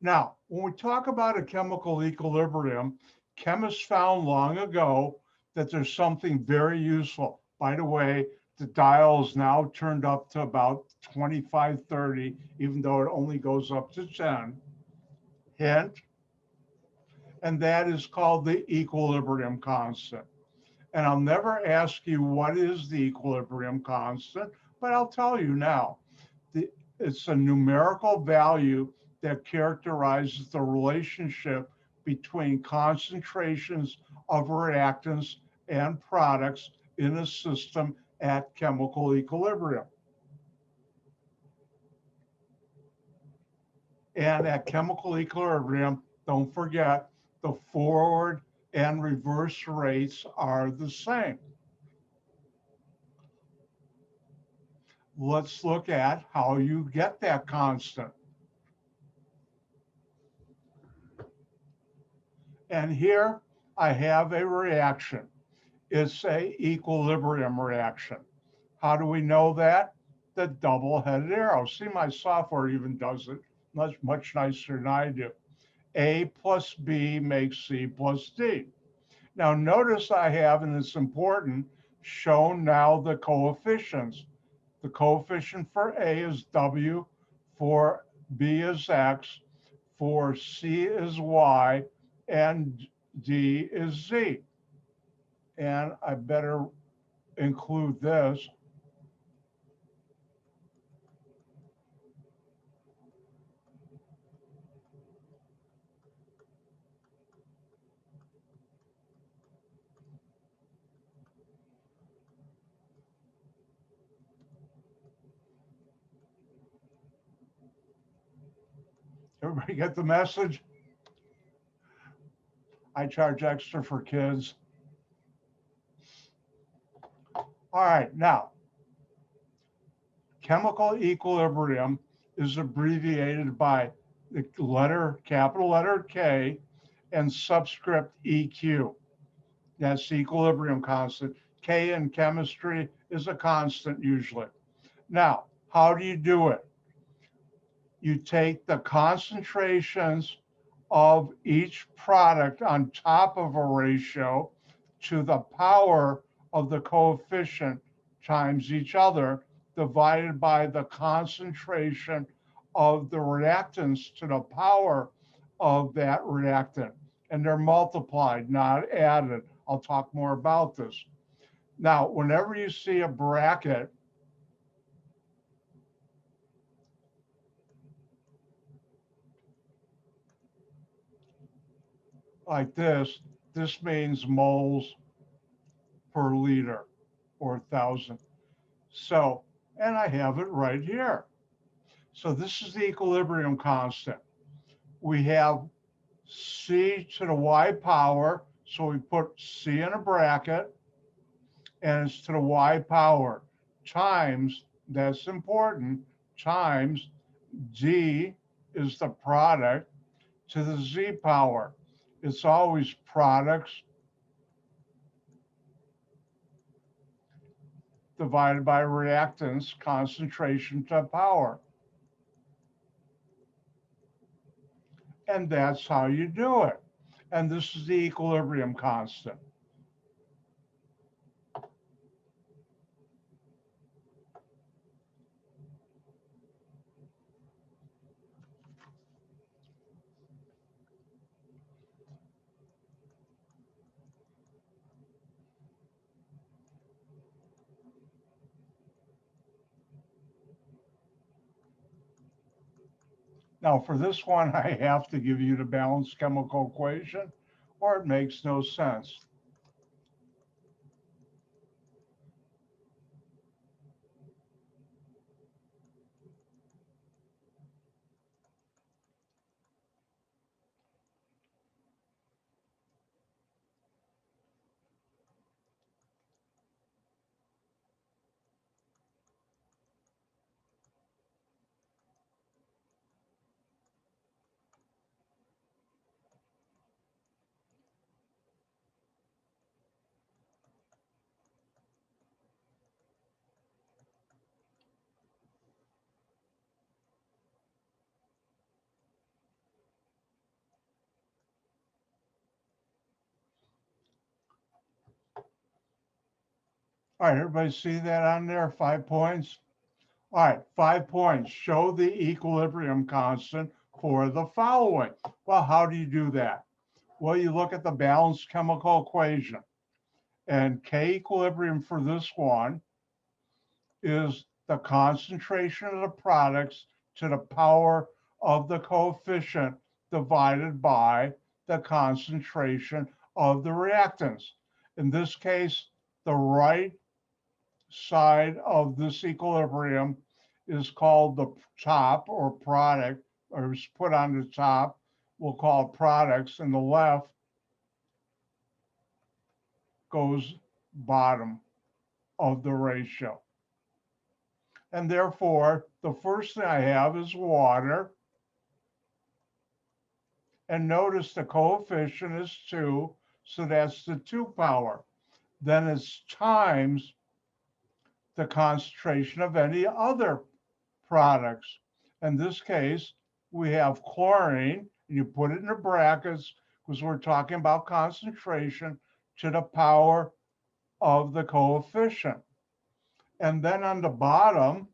Now, when we talk about a chemical equilibrium, chemists found long ago that there's something very useful. By the way, the dial is now turned up to about 25, 30, even though it only goes up to 10. Hint, and that is called the equilibrium constant. And I'll never ask you what is the equilibrium constant, but I'll tell you now. It's a numerical value that characterizes the relationship between concentrations of reactants and products in a system at chemical equilibrium. And at chemical equilibrium, don't forget, the forward and reverse rates are the same. Let's look at how you get that constant. And here I have a reaction. It's a equilibrium reaction. How do we know that? The double-headed arrow. See, my software even does it much nicer than I do. A plus B makes C plus D. Now notice I have, and it's important, shown now the coefficients. The coefficient for A is W, for B is X, for C is Y, and D is Z. And I better include this. Everybody get the message? I charge extra for kids. All right, now, chemical equilibrium is abbreviated by the capital letter K and subscript EQ. That's the equilibrium constant. K in chemistry is a constant usually. Now, how do you do it? You take the concentrations of each product on top of a ratio to the power of the coefficient times each other divided by the concentration of the reactants to the power of that reactant. And they're multiplied, not added. I'll talk more about this. Now, whenever you see a bracket like this means moles per liter or 1,000. So, and I have it right here. So this is the equilibrium constant. We have C to the Y power. So we put C in a bracket and it's to the Y power times, that's important, times D is the product to the Z power. It's always products divided by reactants, concentration to power. And that's how you do it. And this is the equilibrium constant. Now for this one, I have to give you the balanced chemical equation or it makes no sense. All right, everybody see that on there, 5 points? All right, 5 points. Show the equilibrium constant for the following. Well, how do you do that? Well, you look at the balanced chemical equation. And K equilibrium for this one is the concentration of the products to the power of the coefficient divided by the concentration of the reactants. In this case, the right side of this equilibrium is called the top or product, or is put on the top. We'll call it products, and the left goes bottom of the ratio. And therefore, the first thing I have is water. And notice the coefficient is 2, so that's the 2 power. Then it's times the concentration of any other products. In this case, we have chlorine, and you put it in the brackets because we're talking about concentration to the power of the coefficient. And then on the bottom,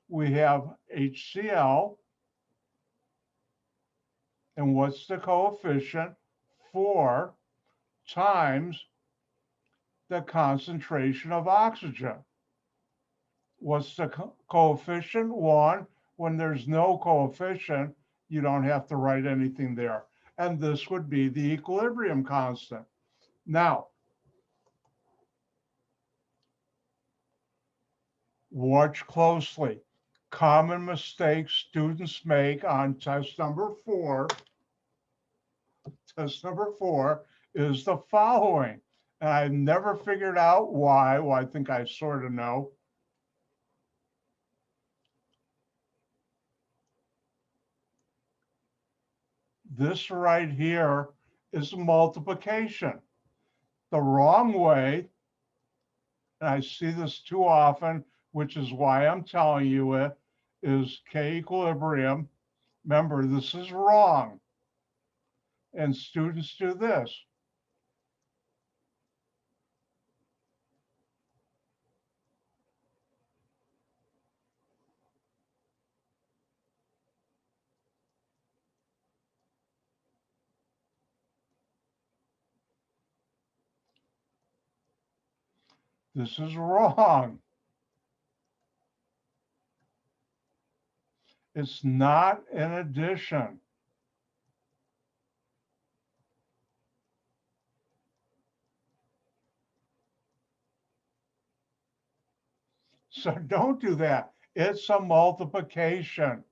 we have HCl. And what's the coefficient? 4 times the concentration of oxygen. What's the coefficient? 1. When there's no coefficient, you don't have to write anything there. And this would be the equilibrium constant. Now, watch closely. common mistakes students make on test number 4. Test number 4 is the following. And I've never figured out why. Well, I think I sort of know. This right here is multiplication. The wrong way, and I see this too often, which is why I'm telling you it, is K equilibrium. Remember, this is wrong. And students do this. This is wrong. It's not an addition. So don't do that. It's a multiplication.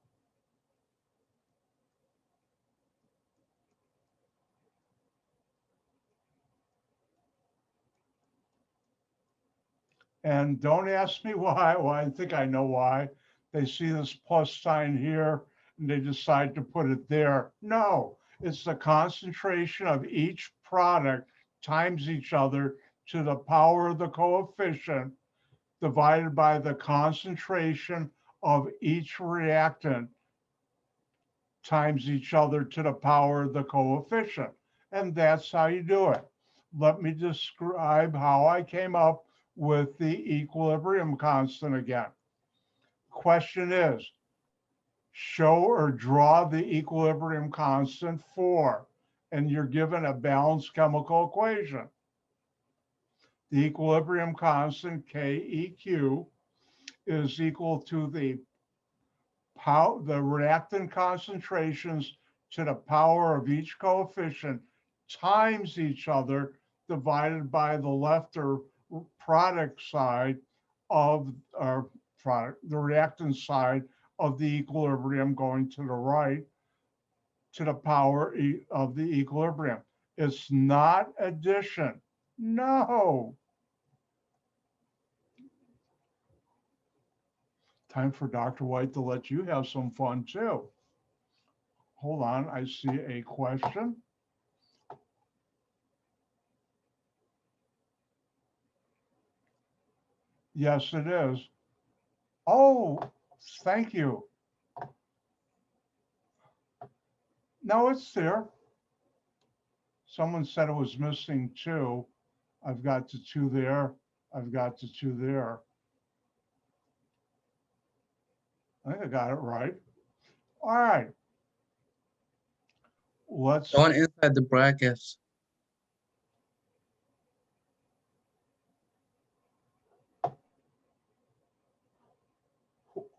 And don't ask me why. Well, I think I know why. They see this plus sign here and they decide to put it there. No, it's the concentration of each product times each other to the power of the coefficient divided by the concentration of each reactant times each other to the power of the coefficient. And that's how you do it. Let me describe how I came up with the equilibrium constant again. Question is, show or draw the equilibrium constant for, and you're given a balanced chemical equation. The equilibrium constant, KEQ, is equal to the reactant concentrations to the power of each coefficient times each other divided by the left or product side of our product, the reactant side of the equilibrium going to the right to the power of the equilibrium. It's not addition. No. Time for Dr. White to let you have some fun too. Hold on, I see a question. Yes, it is. Oh, thank you. No, it's there. Someone said it was missing 2. I've got the 2 there. I've got the 2 there. I think I got it right. All right. Let's. The one inside the brackets.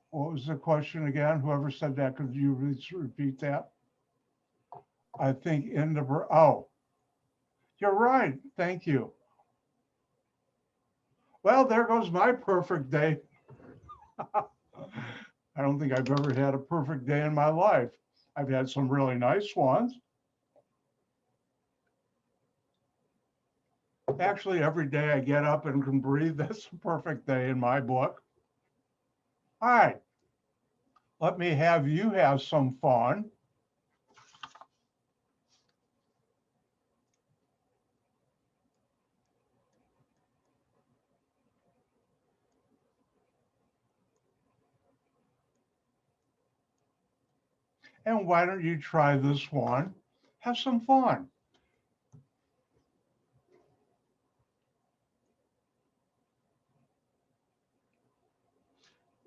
What was the question again? Whoever said that, could you repeat that? I think in the, oh, you're right. Thank you. Well, there goes my perfect day. I don't think I've ever had a perfect day in my life. I've had some really nice ones. Actually, every day I get up and can breathe, that's a perfect day in my book. All right, let me have you have some fun. And why don't you try this one? Have some fun.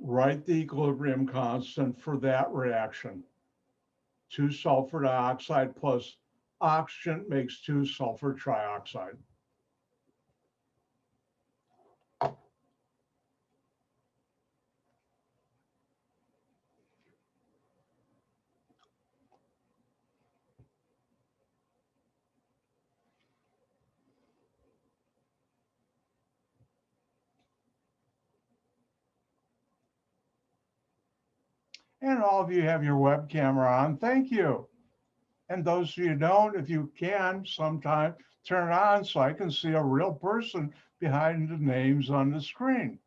Write the equilibrium constant for that reaction. 2 sulfur dioxide plus oxygen makes 2 sulfur trioxide. And all of you have your web camera on. Thank you. And those of you who don't, if you can, sometime turn it on so I can see a real person behind the names on the screen.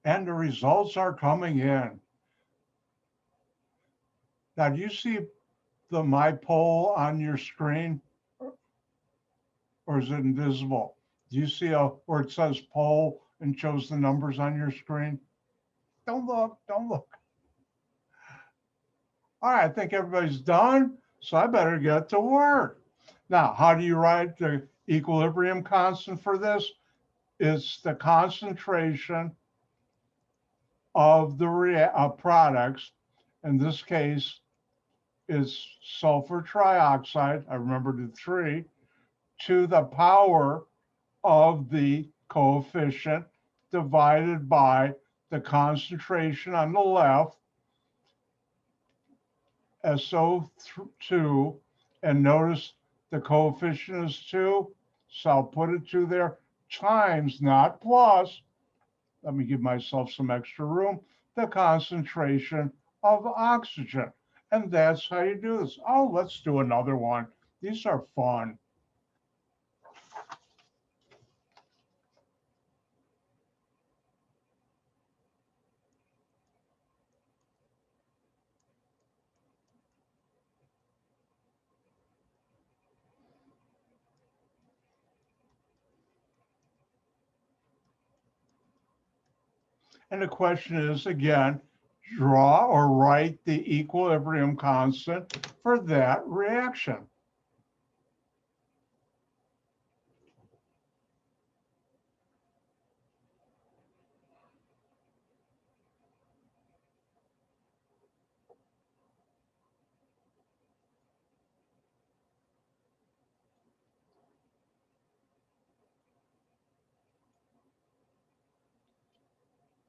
And the results are coming in. Now, do you see my poll on your screen, or is it invisible? Do you see where it says poll and shows the numbers on your screen? Don't look, don't look. All right, I think everybody's done, so I better get to work. Now, how do you write the equilibrium constant for this? It's the concentration of the products. In this case, is sulfur trioxide, I remembered the 3, to the power of the coefficient divided by the concentration on the left, SO2, and notice the coefficient is 2, so I'll put it 2 there, times, not plus, let me give myself some extra room, the concentration of oxygen. And that's how you do this. Oh, let's do another one. These are fun. And the question is, again, draw or write the equilibrium constant for that reaction.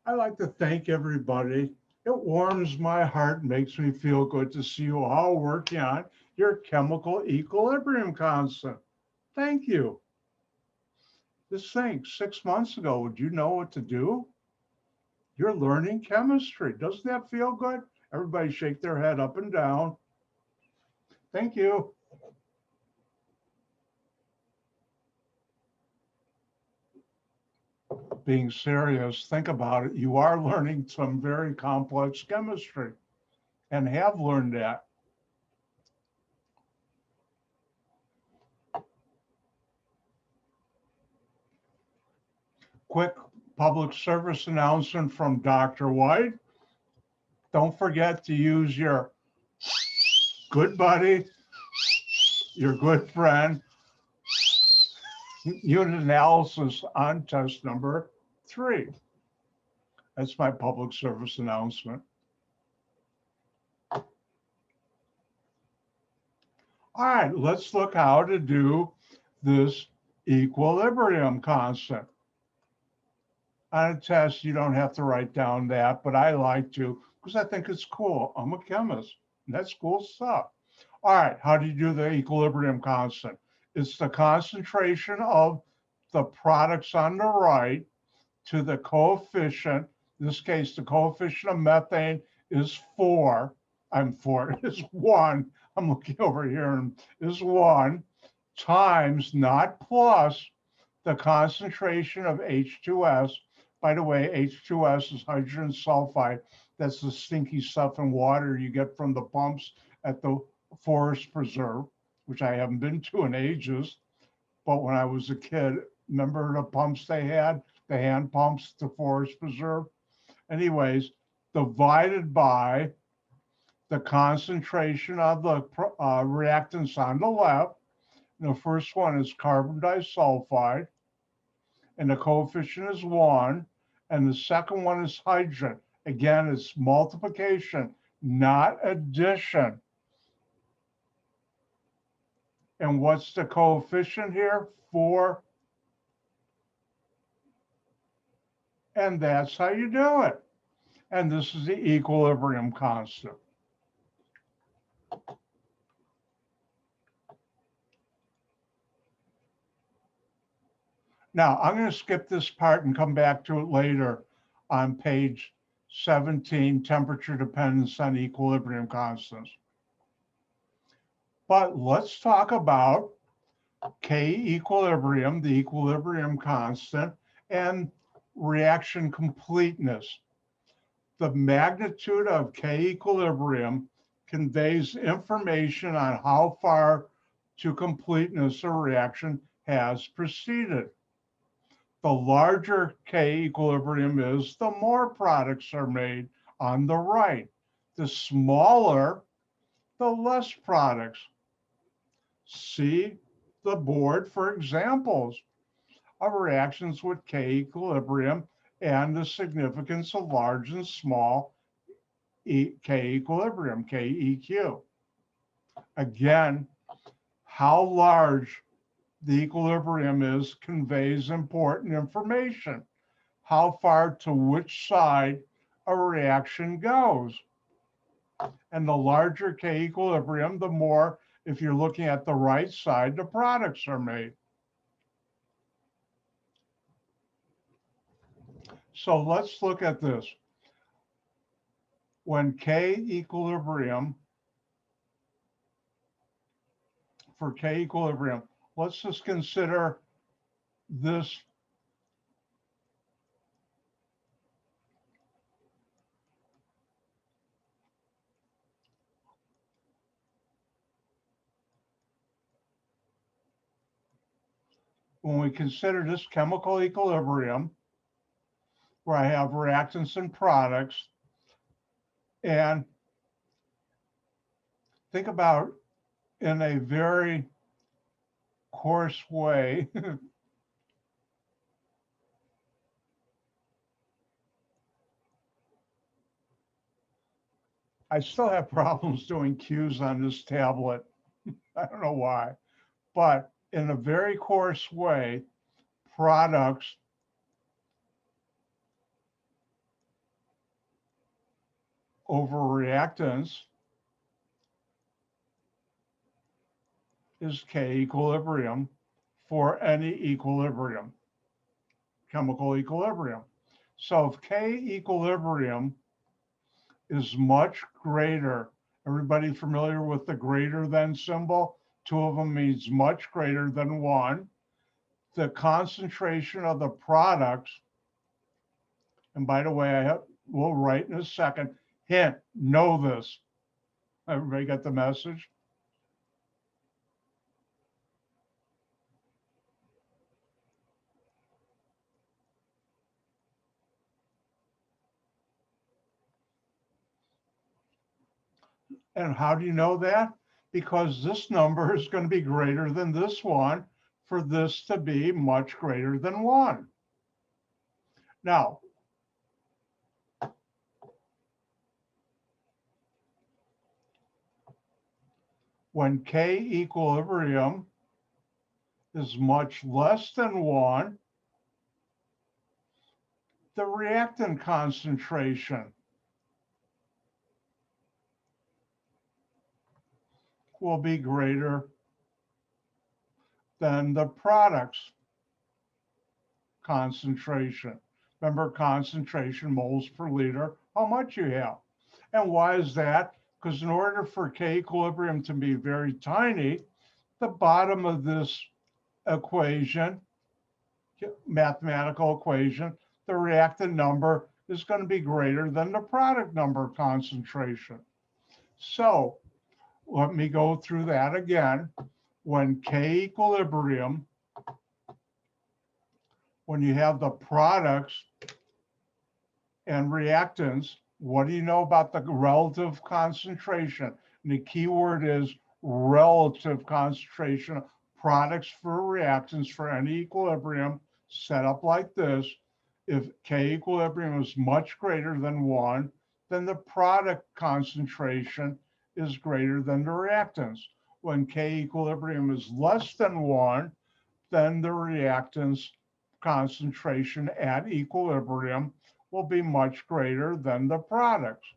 I like to thank everybody. It warms my heart, makes me feel good to see you all working on your chemical equilibrium constant. Thank you. Just think, 6 months ago, would you know what to do? You're learning chemistry. Doesn't that feel good? Everybody shake their head up and down. Thank you. Being serious, think about it. You are learning some very complex chemistry and have learned that. Quick public service announcement from Dr. White. Don't forget to use your good buddy, your good friend, unit analysis on test number 3. That's my public service announcement. All right, let's look how to do this equilibrium constant. On a test, you don't have to write down that, but I like to because I think it's cool. I'm a chemist, and that's cool stuff. All right, how do you do the equilibrium constant? It's the concentration of the products on the right to the coefficient. In this case, the coefficient of methane is 4. Is 1. I'm looking over here and is 1 times, not plus, the concentration of H2S. By the way, H2S is hydrogen sulfide. That's the stinky stuff in water you get from the pumps at the forest preserve, which I haven't been to in ages. But when I was a kid, remember the pumps they had, the hand pumps at the forest preserve? Anyways, divided by the concentration of the reactants on the left. The first one is carbon disulfide, and the coefficient is 1. And the second one is hydrogen. Again, it's multiplication, not addition. And what's the coefficient here? 4. And that's how you do it. And this is the equilibrium constant. Now, I'm going to skip this part and come back to it later on page 17, temperature dependence on equilibrium constants. But let's talk about K equilibrium, the equilibrium constant, and reaction completeness. The magnitude of K equilibrium conveys information on how far to completeness a reaction has proceeded. The larger K equilibrium is, the more products are made on the right. The smaller, the less products. See the board for examples of reactions with K equilibrium and the significance of large and small K equilibrium, KEQ. Again, how large the equilibrium is conveys important information. How far to which side a reaction goes. And the larger K equilibrium, the more, if you're looking at the right side, the products are made. So let's look at this. When K equilibrium, for K equilibrium, let's just consider this when we consider this chemical equilibrium, where I have reactants and products, and think about in a very coarse way, I still have problems doing Q's on this tablet. I don't know why, but in a very coarse way, products over reactants is K equilibrium for any equilibrium, chemical equilibrium. So if K equilibrium is much greater, everybody familiar with the greater than symbol? 2 of them means much greater than 1. The concentration of the products, and by the way, we'll write in a second, hint, know this. Everybody got the message? And how do you know that? Because this number is going to be greater than this one for this to be much greater than 1. Now, when K equilibrium is much less than 1, the reactant concentration will be greater than the products concentration. Remember, concentration, moles per liter, how much you have. And why is that? Because in order for K equilibrium to be very tiny, the bottom of this equation, mathematical equation, the reactant number is going to be greater than the product number concentration. So let me go through that again. When K equilibrium, when you have the products and reactants What do you know about the relative concentration? And the key word is relative concentration of products for reactants for any equilibrium set up like this. If K equilibrium is much greater than 1, then the product concentration is greater than the reactants. When K equilibrium is less than 1, then the reactants concentration at equilibrium will be much greater than the products.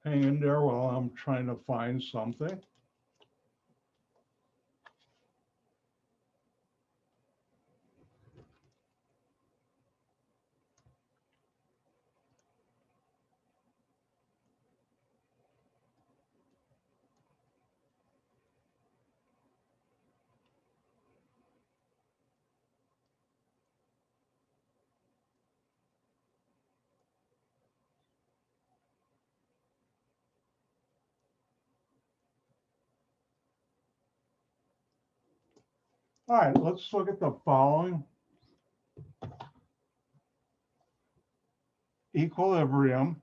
Hang in there while I'm trying to find something. All right, let's look at the following. Equilibrium.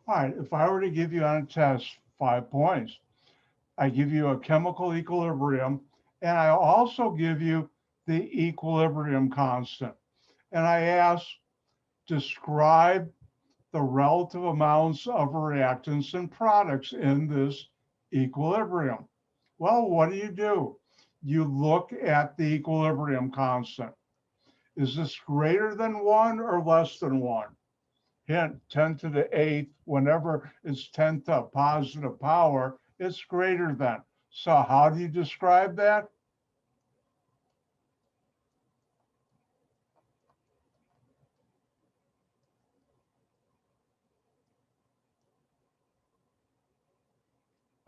All right, if I were to give you on a test 5 points, I give you a chemical equilibrium, and I also give you the equilibrium constant. And I ask, describe the relative amounts of reactants and products in this equilibrium. Well, what do? You look at the equilibrium constant. Is this greater than 1 or less than 1? Hint, 10 to the 8th, whenever it's 10 to a positive power, it's greater than. So how do you describe that?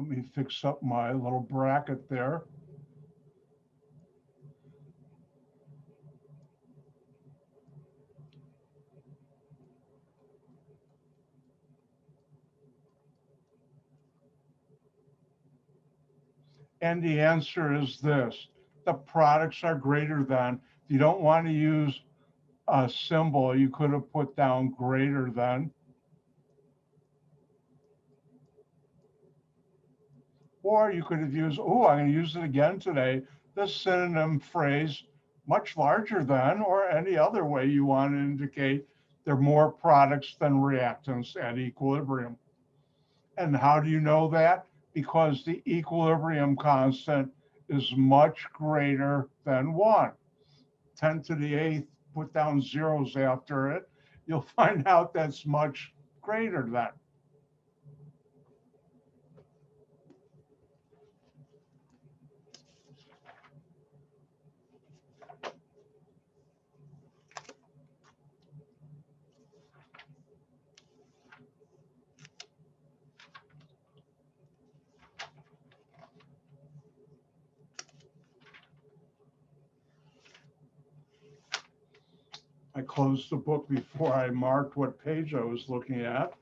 Let me fix up my little bracket there. And the answer is this. The products are greater than. If you don't want to use a symbol, you could have put down greater than. Or you could have used, oh, I'm going to use it again today, the synonym phrase, much larger than, or any other way you want to indicate there are more products than reactants at equilibrium. And how do you know that? Because the equilibrium constant is much greater than 1. 10 to the 8th, put down zeros after it, you'll find out that's much greater than. I closed the book before I marked what page I was looking at.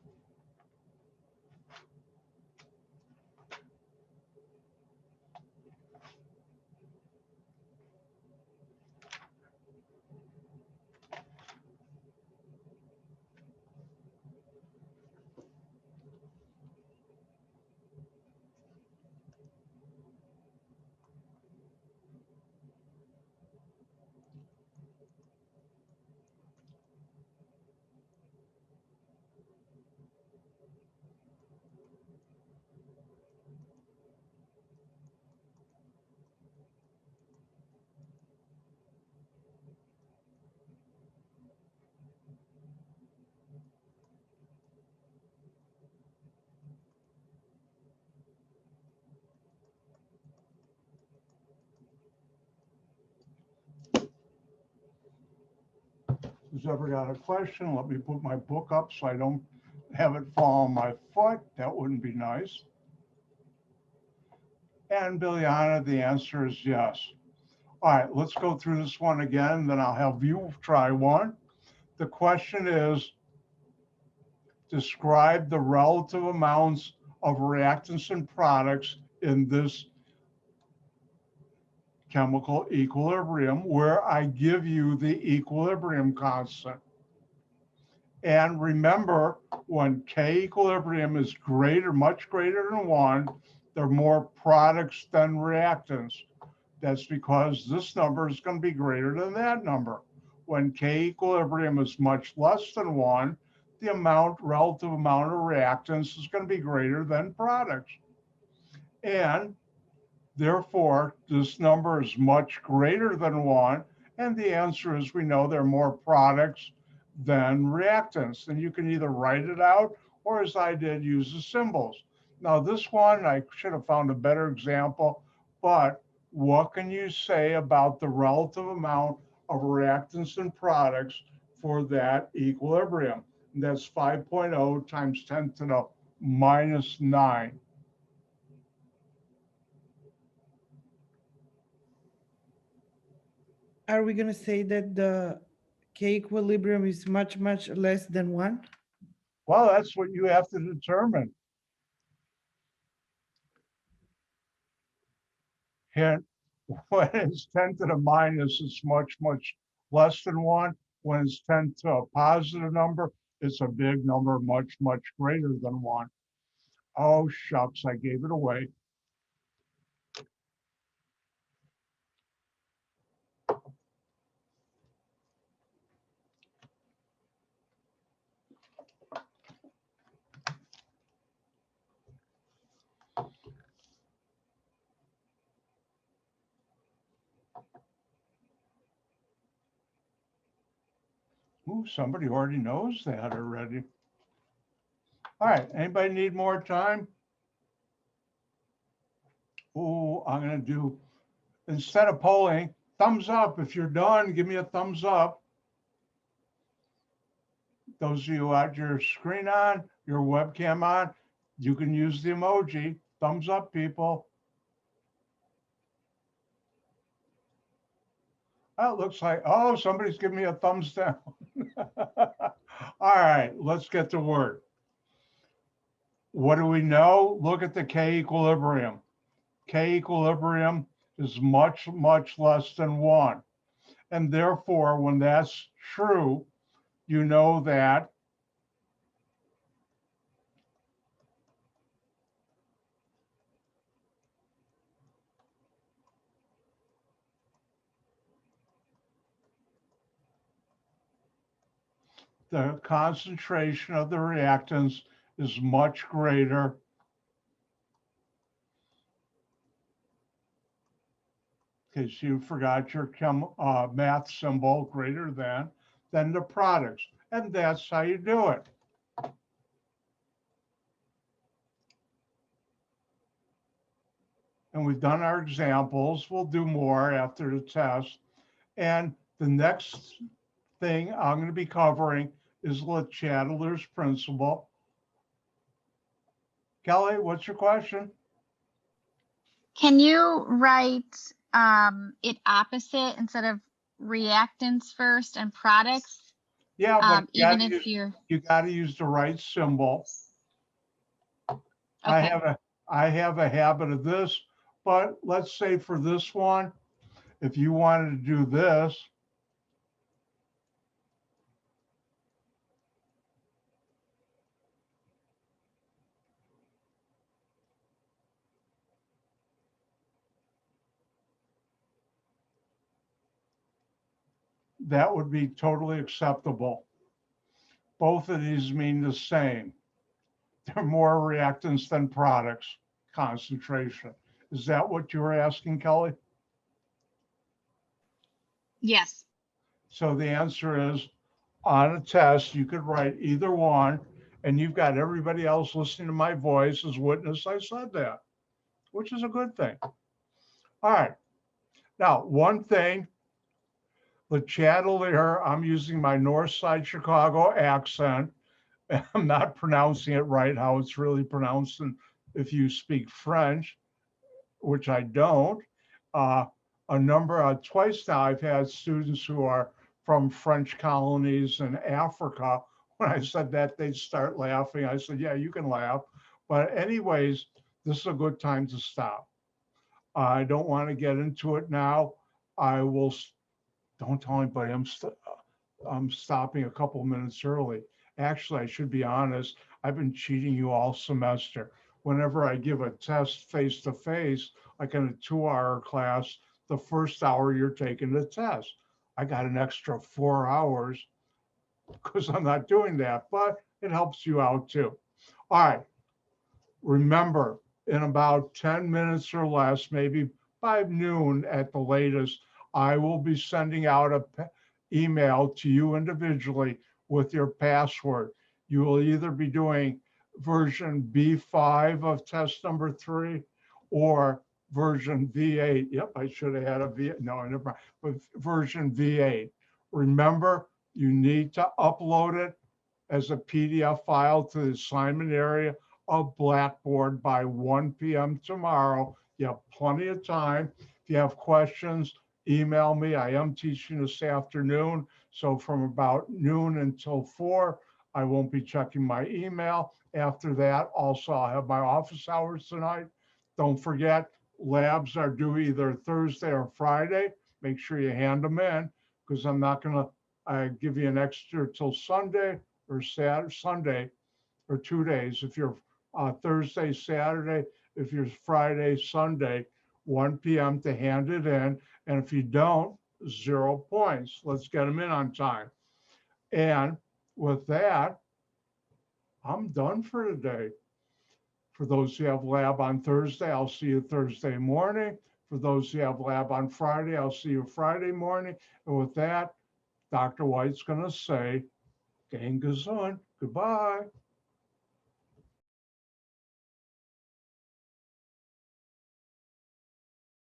Who's ever got a question? Let me put my book up so I don't have it fall on my foot. That wouldn't be nice. And Biljana, the answer is yes. All right, let's go through this one again, then I'll have you try one. The question is, describe the relative amounts of reactants and products in this chemical equilibrium, where I give you the equilibrium constant. And remember, when K equilibrium is greater, much greater than 1, there are more products than reactants. That's because this number is going to be greater than that number. When K equilibrium is much less than 1, the relative amount of reactants is going to be greater than products. And therefore, this number is much greater than 1. And the answer is, we know there are more products than reactants. And you can either write it out or, as I did, use the symbols. Now, this one, I should have found a better example, but what can you say about the relative amount of reactants and products for that equilibrium? And that's 5.0 times 10 to the minus 9. Are we going to say that the K equilibrium is much, much less than 1? Well, that's what you have to determine. Hint, when it's 10 to the minus, it's much, much less than 1. When it's 10 to a positive number, it's a big number, much, much greater than 1. Oh, shucks, I gave it away. Ooh, somebody already knows that already. All right, anybody need more time? Oh, I'm going to do, instead of polling, thumbs up. If you're done, give me a thumbs up. Those of you who had your screen on, your webcam on, you can use the emoji. Thumbs up, people. Oh, it looks like, oh, somebody's giving me a thumbs down. All right, let's get to work. What do we know? Look at the K equilibrium. K equilibrium is much, much less than 1. And therefore, when that's true, you know that the concentration of the reactants is much greater because you forgot your math symbol greater than the products. And that's how you do it. And we've done our examples. We'll do more after the test. And the next thing I'm going to be covering is Le Chatelain's principle. Kelly, what's your question? Can you write it opposite instead of reactants first and products? Yeah, but even if you got to use the right symbol. Okay. I have a habit of this, but let's say for this one, if you wanted to do this, that would be totally acceptable. Both of these mean the same. They're more reactants than products concentration. Is that what you were asking, Kelly? Yes. So the answer is, on a test, you could write either one, and you've got everybody else listening to my voice as witness I said that, which is a good thing. All right. Now, one thing the Chatelier, I'm using my North Side Chicago accent. I'm not pronouncing it right, how it's really pronounced if you speak French, which I don't. Twice now, I've had students who are from French colonies in Africa. When I said that, they'd start laughing. I said, yeah, you can laugh. But anyways, this is a good time to stop. I don't want to get into it now. I will, don't tell anybody, I'm stopping a couple minutes early. Actually, I should be honest, I've been cheating you all semester. Whenever I give a test face to face, like in a 2-hour class, the first hour you're taking the test. I got an extra 4 hours because I'm not doing that, but it helps you out too. All right, remember, in about 10 minutes or less, maybe by noon at the latest, I will be sending out an email to you individually with your password. You will either be doing version B5 of test number 3 or version V8. Yep, I should have had a V, no, never mind, but version V8. Remember, you need to upload it as a PDF file to the assignment area of Blackboard by 1 p.m. tomorrow. You have plenty of time. If you have questions, email me. I am teaching this afternoon, so from about noon until 4, I won't be checking my email. After that, also, I'll have my office hours tonight. Don't forget, labs are due either Thursday or Friday. Make sure you hand them in, because I'm not going to give you an extra till Sunday or Saturday, Sunday, or 2 days. If you're Thursday, Saturday, if you're Friday, Sunday, 1 p.m. to hand it in. And if you don't, 0 points. Let's get them in on time. And with that, I'm done for today. For those who have lab on Thursday, I'll see you Thursday morning. For those who have lab on Friday, I'll see you Friday morning. And with that, Dr. White's going to say, Gang gesund. Goodbye.